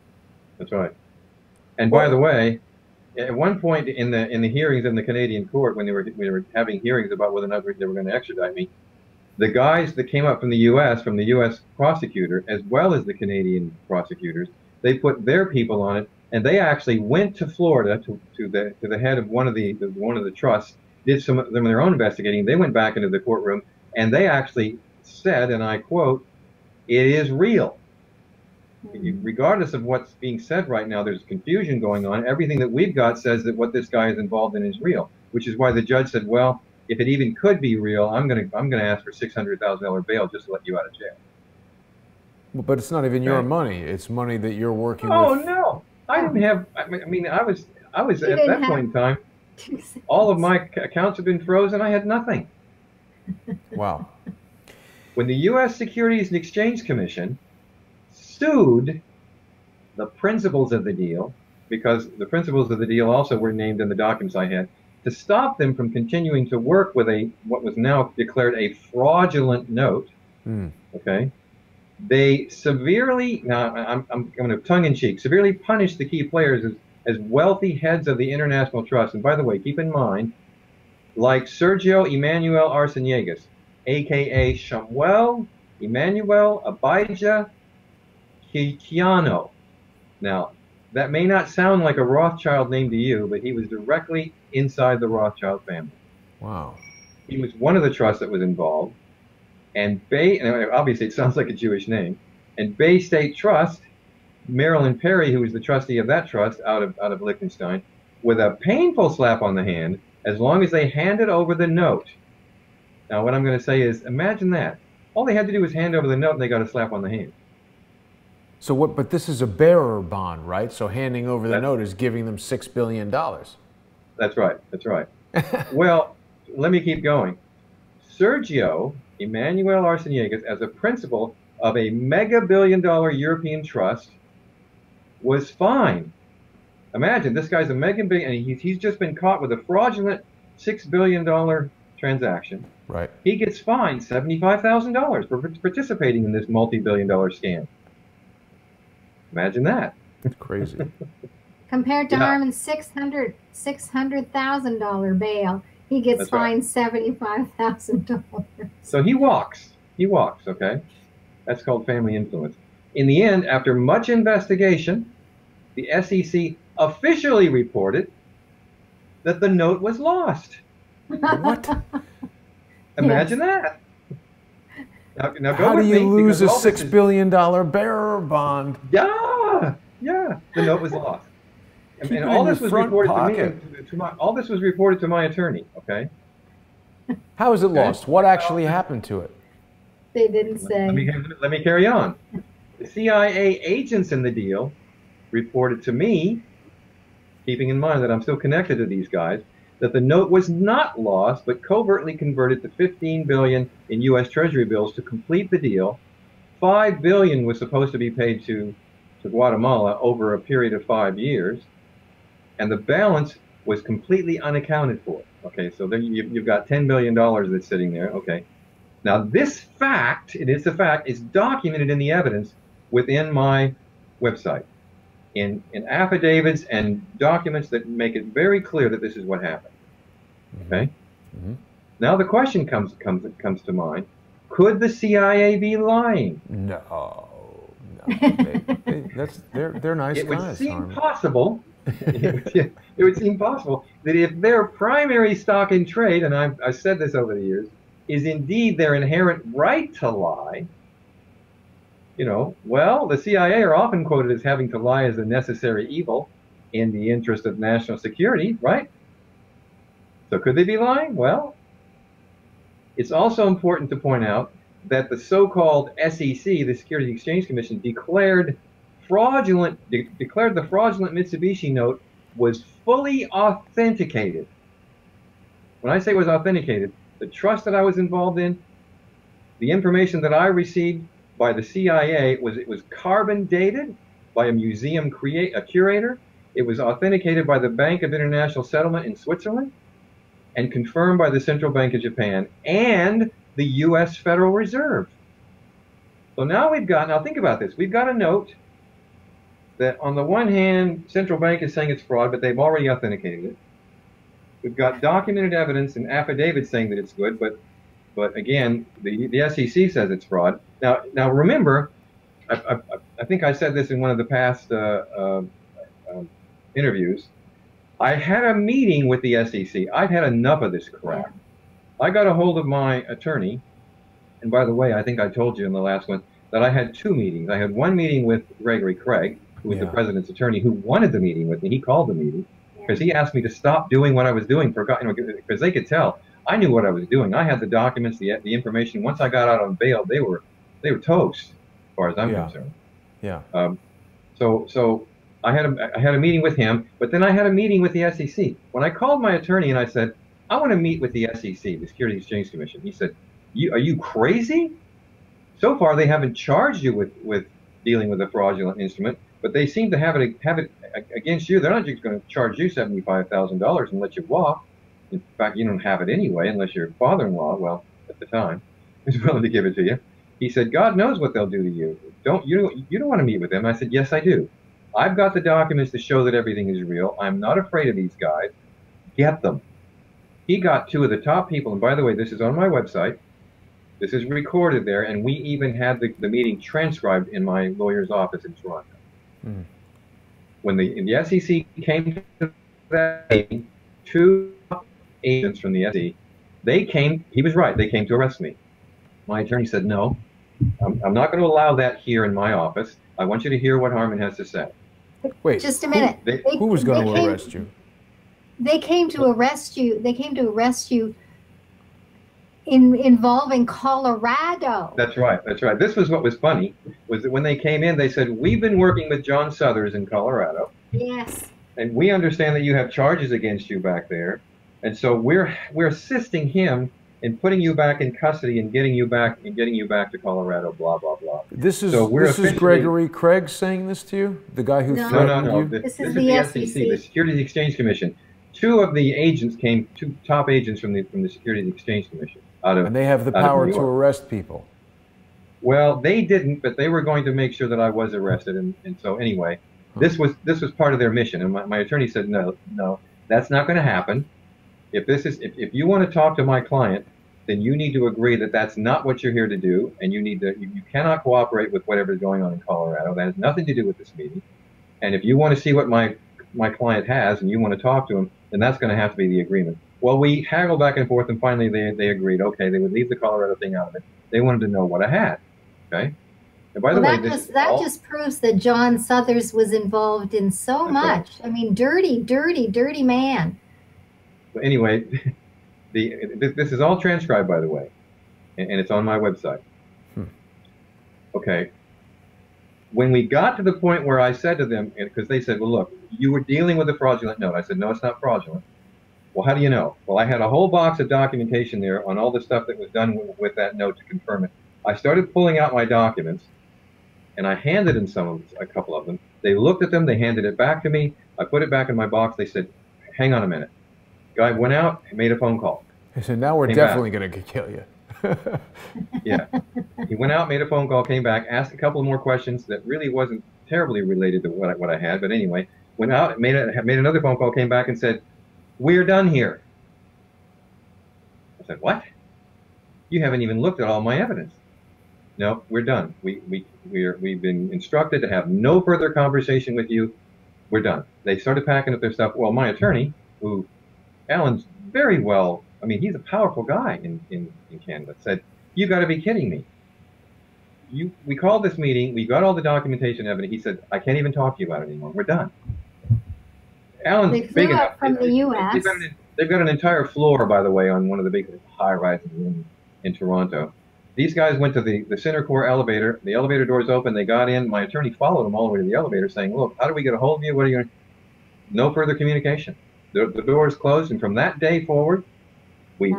That's right. And by the way, at one point in the hearings in the Canadian court, when we were having hearings about whether or not they were going to extradite me, the guys that came up from the U.S. prosecutor, as well as the Canadian prosecutors, they put their people on it, and they actually went to Florida to the head of one of the trusts, did some of their own investigating. They went back into the courtroom, and they actually said, and I quote, "It is real." Regardless of what's being said right now, there's confusion going on. Everything that we've got says that what this guy is involved in is real, which is why the judge said, well, if it even could be real, I'm gonna ask for $600,000 bail just to let you out of jail. Well, but it's not even your money. It's money that you're working with. Oh, no. I didn't have, I mean, I was at that point in time, all of my accounts had been frozen. I had nothing. Wow. When the U.S. Securities and Exchange Commission sued the principals of the deal, because the principals of the deal also were named in the documents I had, to stop them from continuing to work with what was now declared a fraudulent note. Okay, they severely, now I'm going to tongue-in-cheek, severely punished the key players as wealthy heads of the international trust. And by the way, keep in mind, like Sergio Emmanuel Arceniegas, aka Samuel Emmanuel Abijah Chiano. Now, that may not sound like a Rothschild name to you, but he was directly inside the Rothschild family. Wow. He was one of the trusts that was involved. And obviously it sounds like a Jewish name. And Bay State Trust, Marilyn Perry, who was the trustee of that trust out of Liechtenstein, with a painful slap on the hand, as long as they handed over the note. Now, what I'm going to say is, imagine that. All they had to do was hand over the note, and they got a slap on the hand. So what? But this is a bearer bond, right? So handing over the note is giving them $6 billion. That's right. That's right. Well, let me keep going. Sergio Emmanuel Arceniegas, as a principal of a mega-billion-dollar European trust, was fined. Imagine, this guy's a mega-billion, and he's just been caught with a fraudulent $6 billion transaction. Right. He gets fined $75,000 for participating in this multi-billion-dollar scam. Imagine that. It's crazy. Compared to Harmon's $600,000 bail, he gets fined $75,000. So he walks, okay? That's called family influence. In the end, after much investigation, the SEC officially reported that the note was lost. What? Imagine that. Now go How with do me, you lose a because $6 billion bearer bond? Yeah, the note was lost. And it all in your this was front reported pocket. to me. All this was reported to my attorney. Okay. How is it Okay. lost? What actually happened to it? They didn't say. Let me carry on. The CIA agents in the deal reported to me, keeping in mind that I'm still connected to these guys, that the note was not lost, but covertly converted to $15 billion in U.S. Treasury bills to complete the deal. $5 billion was supposed to be paid to Guatemala over a period of 5 years, and the balance was completely unaccounted for. Okay, so then you've got $10 billion that's sitting there. Okay, now this fact, it is a fact, is documented in the evidence within my website, in affidavits and documents that make it very clear that this is what happened. Okay. Mm-hmm. Now the question comes to mind: could the CIA be lying? No. They're nice It would guys. seem Harmon. possible. It would seem possible that if their primary stock in trade, and I've said this over the years, is indeed their inherent right to lie, well, the CIA are often quoted as having to lie as a necessary evil in the interest of national security, right? So could they be lying? Well, it's also important to point out that the so-called SEC, the Securities and Exchange Commission, declared the fraudulent Mitsubishi note was fully authenticated. When I say it was authenticated, the trust that I was involved in, the information that I received by the CIA it was carbon dated by a museum curator. It was authenticated by the Bank of International Settlement in Switzerland and confirmed by the Central Bank of Japan and the U.S. Federal Reserve. So now think about this. We've got a note that on the one hand, central bank is saying it's fraud, but they've already authenticated it. We've got documented evidence and affidavits saying that it's good, but again, the SEC says it's fraud. Now remember, I think I said this in one of the past interviews. I had a meeting with the SEC. I've had enough of this crap. I got a hold of my attorney, and by the way, I think I told you in the last one that I had 2 meetings. I had one meeting with Gregory Craig, who was the president's attorney, who wanted the meeting with me. He called the meeting because he asked me to stop doing what I was doing because they could tell I knew what I was doing. I had the documents, the information. Once I got out on bail, they were toast, as far as I'm concerned. Yeah. So I had a meeting with him, but then I had a meeting with the SEC. When I called my attorney and I said, I want to meet with the SEC, the Securities and Exchange Commission, he said, are you crazy? So far, they haven't charged you with dealing with a fraudulent instrument, but they seem to have it against you. They're not just going to charge you $75,000 and let you walk. In fact, you don't have it anyway, unless your father-in-law, well, at the time, is willing to give it to you. He said, God knows what they'll do to you. You don't want to meet with them. I said, yes, I do. I've got the documents to show that everything is real. I'm not afraid of these guys. Get them. He got 2 of the top people, and by the way, this is on my website. This is recorded there, and we even had the meeting transcribed in my lawyer's office in Toronto. Mm. When the SEC came to that meeting, 2 agents from the SEC, he was right, they came to arrest me. My attorney said, no, I'm not going to allow that here in my office. I want you to hear what Harmon has to say. Wait, just a minute. Who was going to arrest you? They came to arrest you. They came to arrest you involving Colorado. That's right. This was what was funny, was that when they came in, they said, we've been working with John Suthers in Colorado. Yes. And we understand that you have charges against you back there. And so we're assisting him in putting you back in custody and getting you back to Colorado, blah, blah, blah. This is Gregory Craig saying this to you? The guy who threatened you? This is the SEC, the Securities and Exchange Commission. 2 of the agents 2 top agents from the Securities and Exchange Commission. And they have the power to arrest people. Well, they didn't, but they were going to make sure that I was arrested. And so anyway, this was part of their mission. And my attorney said, no, that's not going to happen. If you want to talk to my client, then you need to agree that that's not what you're here to do, and you cannot cooperate with whatever's going on in Colorado. That has nothing to do with this meeting. And if you want to see what my client has and you want to talk to him, then that's going to have to be the agreement. Well, we haggled back and forth, and finally they agreed, okay, they would leave the Colorado thing out of it. They wanted to know what I had, okay? And by Well, the way, that just proves that John Suthers was involved in so that's right. much. I mean, dirty, dirty, dirty man. But anyway, this is all transcribed, by the way, and it's on my website. Okay. When we got to the point where I said to them, because they said, well, look, you were dealing with a fraudulent note. I said, no, it's not fraudulent. Well, how do you know? Well, I had a whole box of documentation there on all the stuff that was done with that note to confirm it. I started pulling out my documents, and I handed them a couple of them. They looked at them. They handed it back to me. I put it back in my box. They said, hang on a minute. Guy went out and made a phone call. He said, now we're definitely going to kill you. Yeah. He went out, made a phone call, came back, asked a couple more questions that really wasn't terribly related to what I had. But anyway, went out, made another phone call, came back and said, we're done here. I said, what? You haven't even looked at all my evidence. No, we're done. We've been instructed to have no further conversation with you. We're done. They started packing up their stuff. Well, my attorney, who Alan's very well, I mean, he's a powerful guy in Canada, said, you got to be kidding me. We called this meeting. We got all the documentation evidence. He said, I can't even talk to you about it anymore. We're done. Alan's They flew big enough. up from the U.S. They've got an entire floor, by the way, on one of the big high-rises in Toronto. These guys went to the center core elevator. The elevator doors open. They got in. My attorney followed them all the way to the elevator saying, look, how do we get a hold of you? What are you going to... No further communication. The doors closed, and from that day forward, we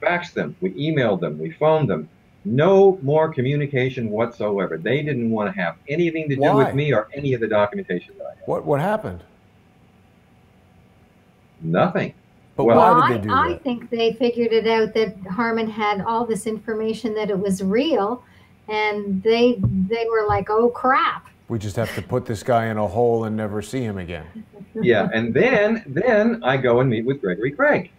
faxed them, we emailed them, we phoned them. No more communication whatsoever. They didn't want to have anything to do with me or any of the documentation that I had. What happened? Nothing. But why did they do that? I think they figured it out that Harmon had all this information, that it was real, and they were like, oh crap. We just have to put this guy in a hole and never see him again. Yeah, and then I go and meet with Gregory Craig.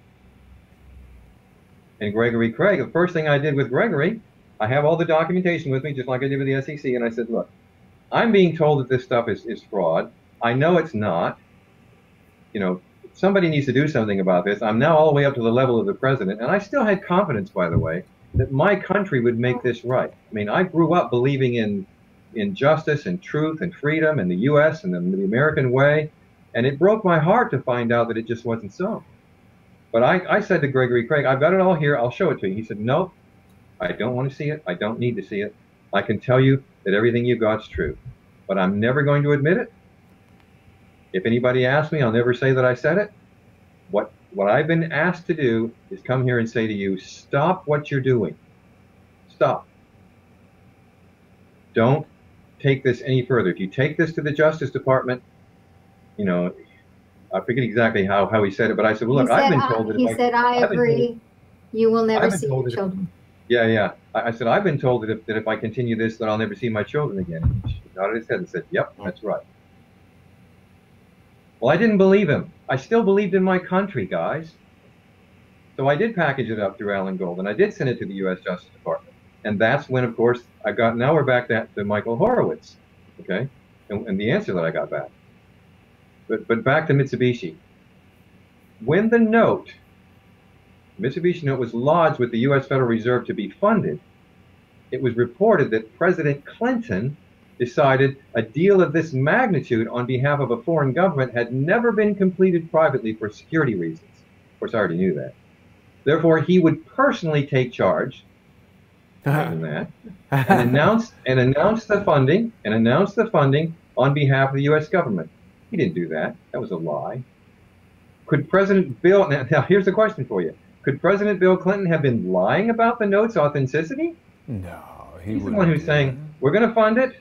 And Gregory Craig, the first thing I did with Gregory, I have all the documentation with me, just like I did with the SEC, and I said, look, I'm being told that this stuff is fraud. I know it's not. You know, somebody needs to do something about this. I'm now all the way up to the level of the president, and I still had confidence, by the way, that my country would make this right. I mean, I grew up believing in justice and truth and freedom and the U.S. and the American way, and it broke my heart to find out that it just wasn't so. But I said to Gregory Craig, I've got it all here. I'll show it to you. He said, no, I don't want to see it. I don't need to see it. I can tell you that everything you got's true, but I'm never going to admit it. If anybody asks me, I'll never say that I said it. What I've been asked to do is come here and say to you, stop what you're doing. Stop. Don't take this any further. If you take this to the Justice Department, you know, I forget exactly how he said it, but I said, well, look, I've been told that he said, I agree. You will never see your children. Yeah. I said, I've been told that if I continue this, that I'll never see my children again. He nodded his head and said, yep, that's right. Well, I didn't believe him. I still believed in my country, guys. So I did package it up through Alan Gold, and I did send it to the U.S. Justice Department. And that's when, of course, now we're back to Michael Horowitz, okay, and the answer that I got back. But back to Mitsubishi. When the Mitsubishi note was lodged with the U.S. Federal Reserve to be funded, it was reported that President Clinton decided a deal of this magnitude on behalf of a foreign government had never been completed privately for security reasons. Of course, I already knew that. Therefore, he would personally take charge and announce the funding on behalf of the U.S. government. He didn't do that. That was a lie. Could President Bill, now here's the question for you. Could President Bill Clinton have been lying about the note's authenticity? No, he's the one who's saying, we're going to fund it.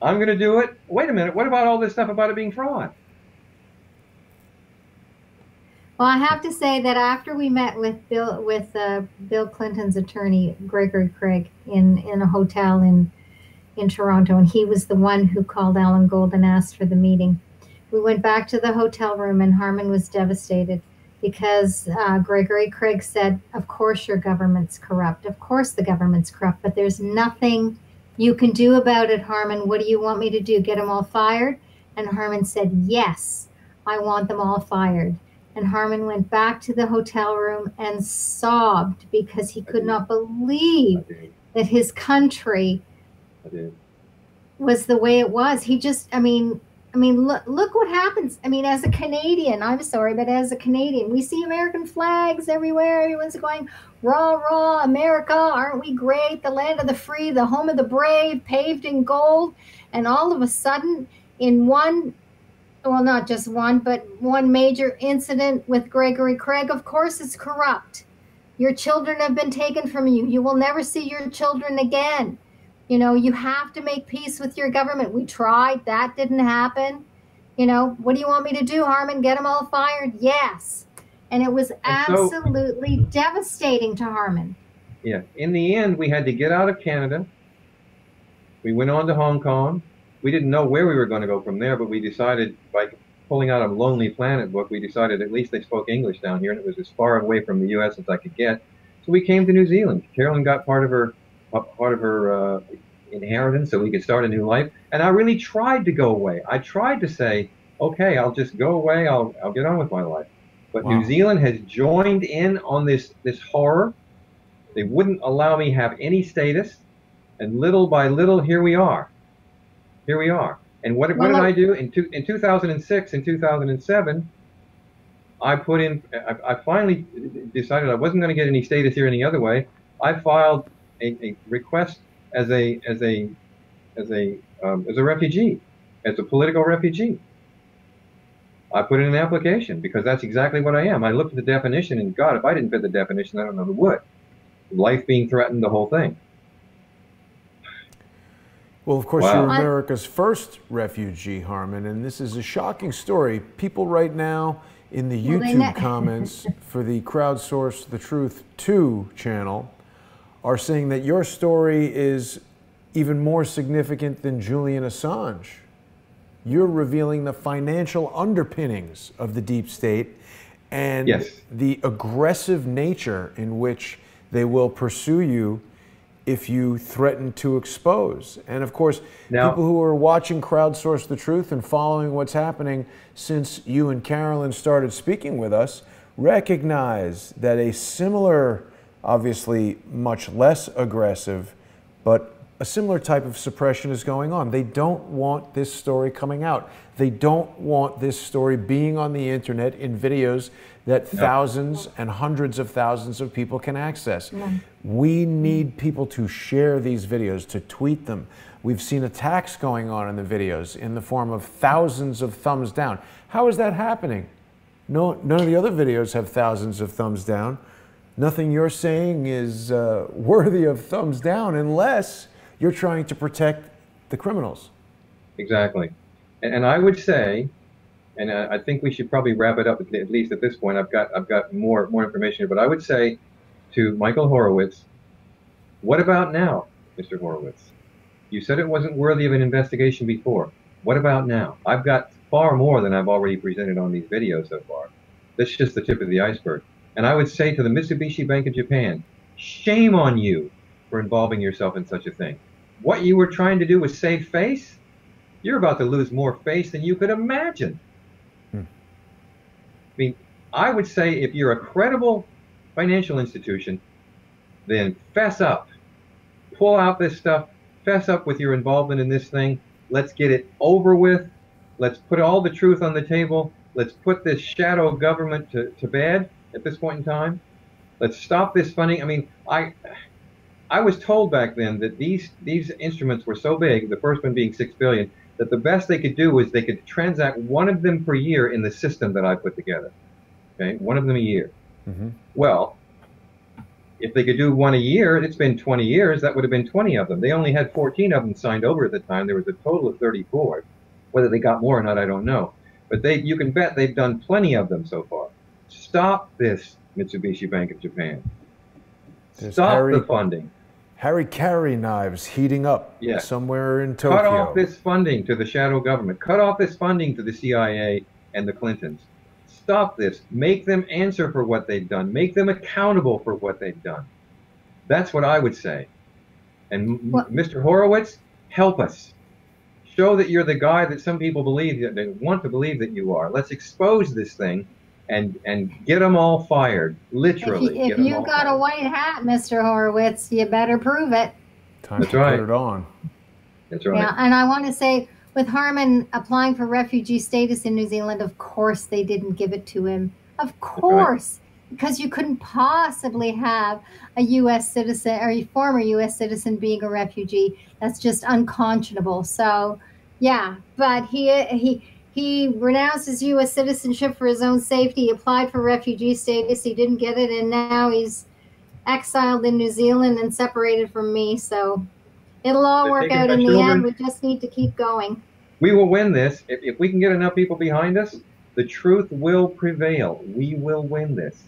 I'm going to do it. Wait a minute. What about all this stuff about it being fraud? Well, I have to say that after we met with Bill Clinton's attorney, Gregory Craig, in a hotel in Toronto, and he was the one who called Alan Gold and asked for the meeting. We went back to the hotel room, and Harmon was devastated because Gregory Craig said, of course your government's corrupt. Of course the government's corrupt, but there's nothing you can do about it, Harmon. What do you want me to do? Get them all fired? And Harmon said, yes, I want them all fired. And Harmon went back to the hotel room and sobbed because he could not believe that his country I did. Was the way it was. He just, look what happens. I mean, as a Canadian, I'm sorry, but as a Canadian, we see American flags everywhere. Everyone's going, rah, rah, America, aren't we great? The land of the free, the home of the brave, paved in gold. And all of a sudden, in one, well, not just one, but one major incident with Gregory Craig, of course, it's corrupt. Your children have been taken from you. You will never see your children again. You know, you have to make peace with your government. We tried. That didn't happen. You know, what do you want me to do, Harmon? Get them all fired? Yes. And it was absolutely devastating to Harmon. Yeah. In the end, we had to get out of Canada. We went on to Hong Kong. We didn't know where we were going to go from there, but we decided, by pulling out a Lonely Planet book, we decided at least they spoke English down here, and it was as far away from the U.S. as I could get. So we came to New Zealand. Carolyn got part of her inheritance so we could start a new life. And I really tried to go away. I tried to say, okay, I'll just go away. I'll get on with my life. But wow. New Zealand has joined in on this horror. They wouldn't allow me have any status. And little by little, here we are. Here we are. And what did I do? In 2006 and 2007, I finally decided I wasn't going to get any status here any other way. I filed a request as a refugee, as a political refugee. I put in an application because that's exactly what I am. I looked at the definition, and God, if I didn't fit the definition, I don't know who would. Life being threatened, the whole thing. Well, of course, you're America's first refugee, Harmon, and this is a shocking story. People right now in the YouTube comments for the Crowdsource the Truth 2 channel are saying that your story is even more significant than Julian Assange. You're revealing the financial underpinnings of the deep state and the aggressive nature in which they will pursue you if you threaten to expose. And of course, people who are watching Crowdsource the Truth and following what's happening since you and Carolyn started speaking with us recognize that a similar, obviously much less aggressive, but a similar type of suppression is going on. They don't want this story coming out. They don't want this story being on the internet in videos that thousands and hundreds of thousands of people can access. We need people to share these videos, to tweet them. We've seen attacks going on in the videos in the form of thousands of thumbs down. How is that happening? None of the other videos have thousands of thumbs down. Nothing you're saying is worthy of thumbs down unless you're trying to protect the criminals. Exactly. And I would say, and I think we should probably wrap it up at least at this point. I've got more information here, but I would say to Michael Horowitz, what about now, Mr. Horowitz? You said it wasn't worthy of an investigation before. What about now? I've got far more than I've already presented on these videos so far. That's just the tip of the iceberg. And I would say to the Mitsubishi Bank of Japan, shame on you for involving yourself in such a thing. What you were trying to do was save face. You're about to lose more face than you could imagine. I mean, I would say if you're a credible financial institution, then fess up. Pull out this stuff. Fess up with your involvement in this thing. Let's get it over with. Let's put all the truth on the table. Let's put this shadow government to bed at this point in time. Let's stop this funding. I mean, I was told back then that these instruments were so big, the first one being $6 billion, that the best they could do was they could transact one of them per year in the system that I put together. Okay, one of them a year. Well, if they could do one a year, it's been 20 years, that would have been 20 of them. They only had 14 of them signed over at the time. There was a total of 34. Whether they got more or not, I don't know. But you can bet they've done plenty of them so far. Stop this, Mitsubishi Bank of Japan. Stop the funding. Harry Carey knives heating up somewhere in Tokyo. Cut off this funding to the shadow government. Cut off this funding to the CIA and the Clintons. Stop this. Make them answer for what they've done. Make them accountable for what they've done. That's what I would say. And Mr. Horowitz, help us. Show that you're the guy that some people believe, that they want to believe that you are. Let's expose this thing and get them all fired, literally. If you got a white hat, Mr. Horowitz, you better prove it. Time to put it on. That's right. Yeah, and I want to say, with Harmon applying for refugee status in New Zealand, of course they didn't give it to him. Of That's right. course, because you couldn't possibly have a U.S. citizen or a former U.S. citizen being a refugee. That's just unconscionable. So, yeah, but he renounced his U.S. citizenship for his own safety. He applied for refugee status. He didn't get it, and now he's exiled in New Zealand and separated from me. So it'll all They're work taking out my in the end. children. We just need to keep going. We will win this. If we can get enough people behind us, the truth will prevail. We will win this.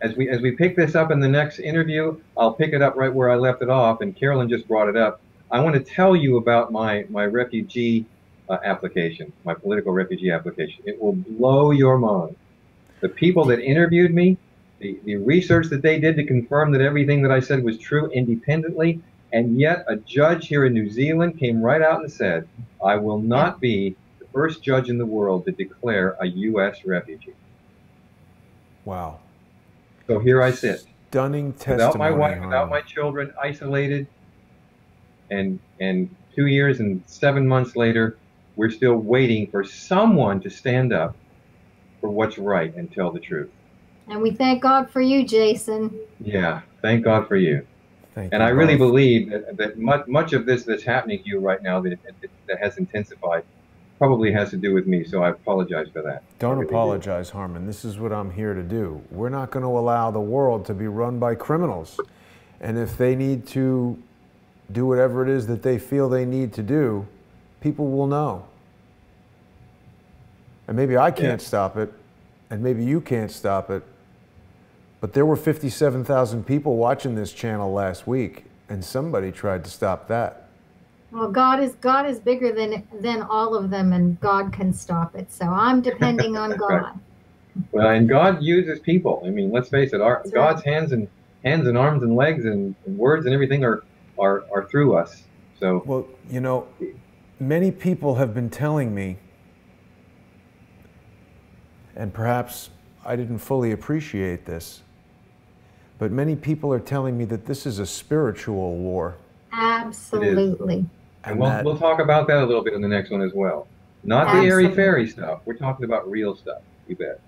As we pick this up in the next interview, I'll pick it up right where I left it off, and Carolyn just brought it up. I want to tell you about my refugee application, my political refugee application. It will blow your mind. The people that interviewed me, the research that they did to confirm that everything that I said was true independently, and yet a judge here in New Zealand came right out and said, I will not be the first judge in the world to declare a U.S. refugee. Wow. So here I sit. Stunning testimony. Without my wife, Harmon. without my children, isolated, and 2 years and 7 months later, we're still waiting for someone to stand up for what's right and tell the truth. And we thank God for you, Jason. Yeah, thank God for you. Thank And you I really both. believe that much of this that's happening to you right now that has intensified probably has to do with me, so I apologize for that. Don't apologize, Harmon. This is what I'm here to do. We're not going to allow the world to be run by criminals. And if they need to do whatever it is that they feel they need to do, people will know. And maybe I can't stop it, and maybe you can't stop it, but there were 57,000 people watching this channel last week, and somebody tried to stop that. Well, God is bigger than all of them, and God can stop it. So I'm depending on God. Right. Well, and God uses people. I mean, let's face it. God's hands and arms and legs and words and everything are through us. So. Well, you know, many people have been telling me, and perhaps I didn't fully appreciate this, but many people are telling me that this is a spiritual war. Absolutely. And we'll talk about that a little bit in the next one as well. Not the airy-fairy stuff. We're talking about real stuff. You bet.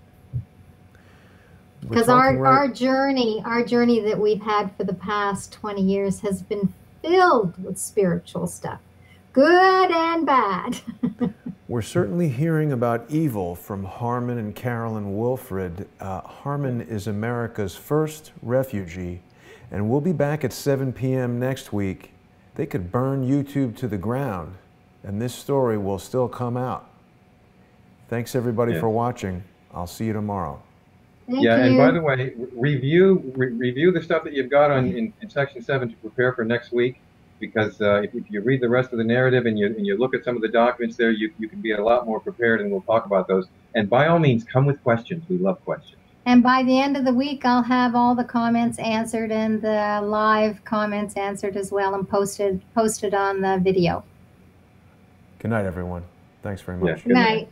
Because our journey that we've had for the past 20 years has been filled with spiritual stuff, good and bad. We're certainly hearing about evil from Harmon and Carolyn Wilfred. Harmon is America's first refugee, and we'll be back at 7 p.m. next week. They could burn YouTube to the ground, and this story will still come out. Thanks, everybody, for watching. I'll see you tomorrow. Thank you. And by the way, review the stuff that you've got in Section 7 to prepare for next week, because if you read the rest of the narrative and you look at some of the documents there, you can be a lot more prepared, and we'll talk about those. And by all means, come with questions. We love questions. And by the end of the week, I'll have all the comments answered and the live comments answered as well, and posted on the video. Good night, everyone. Thanks very much. Good night.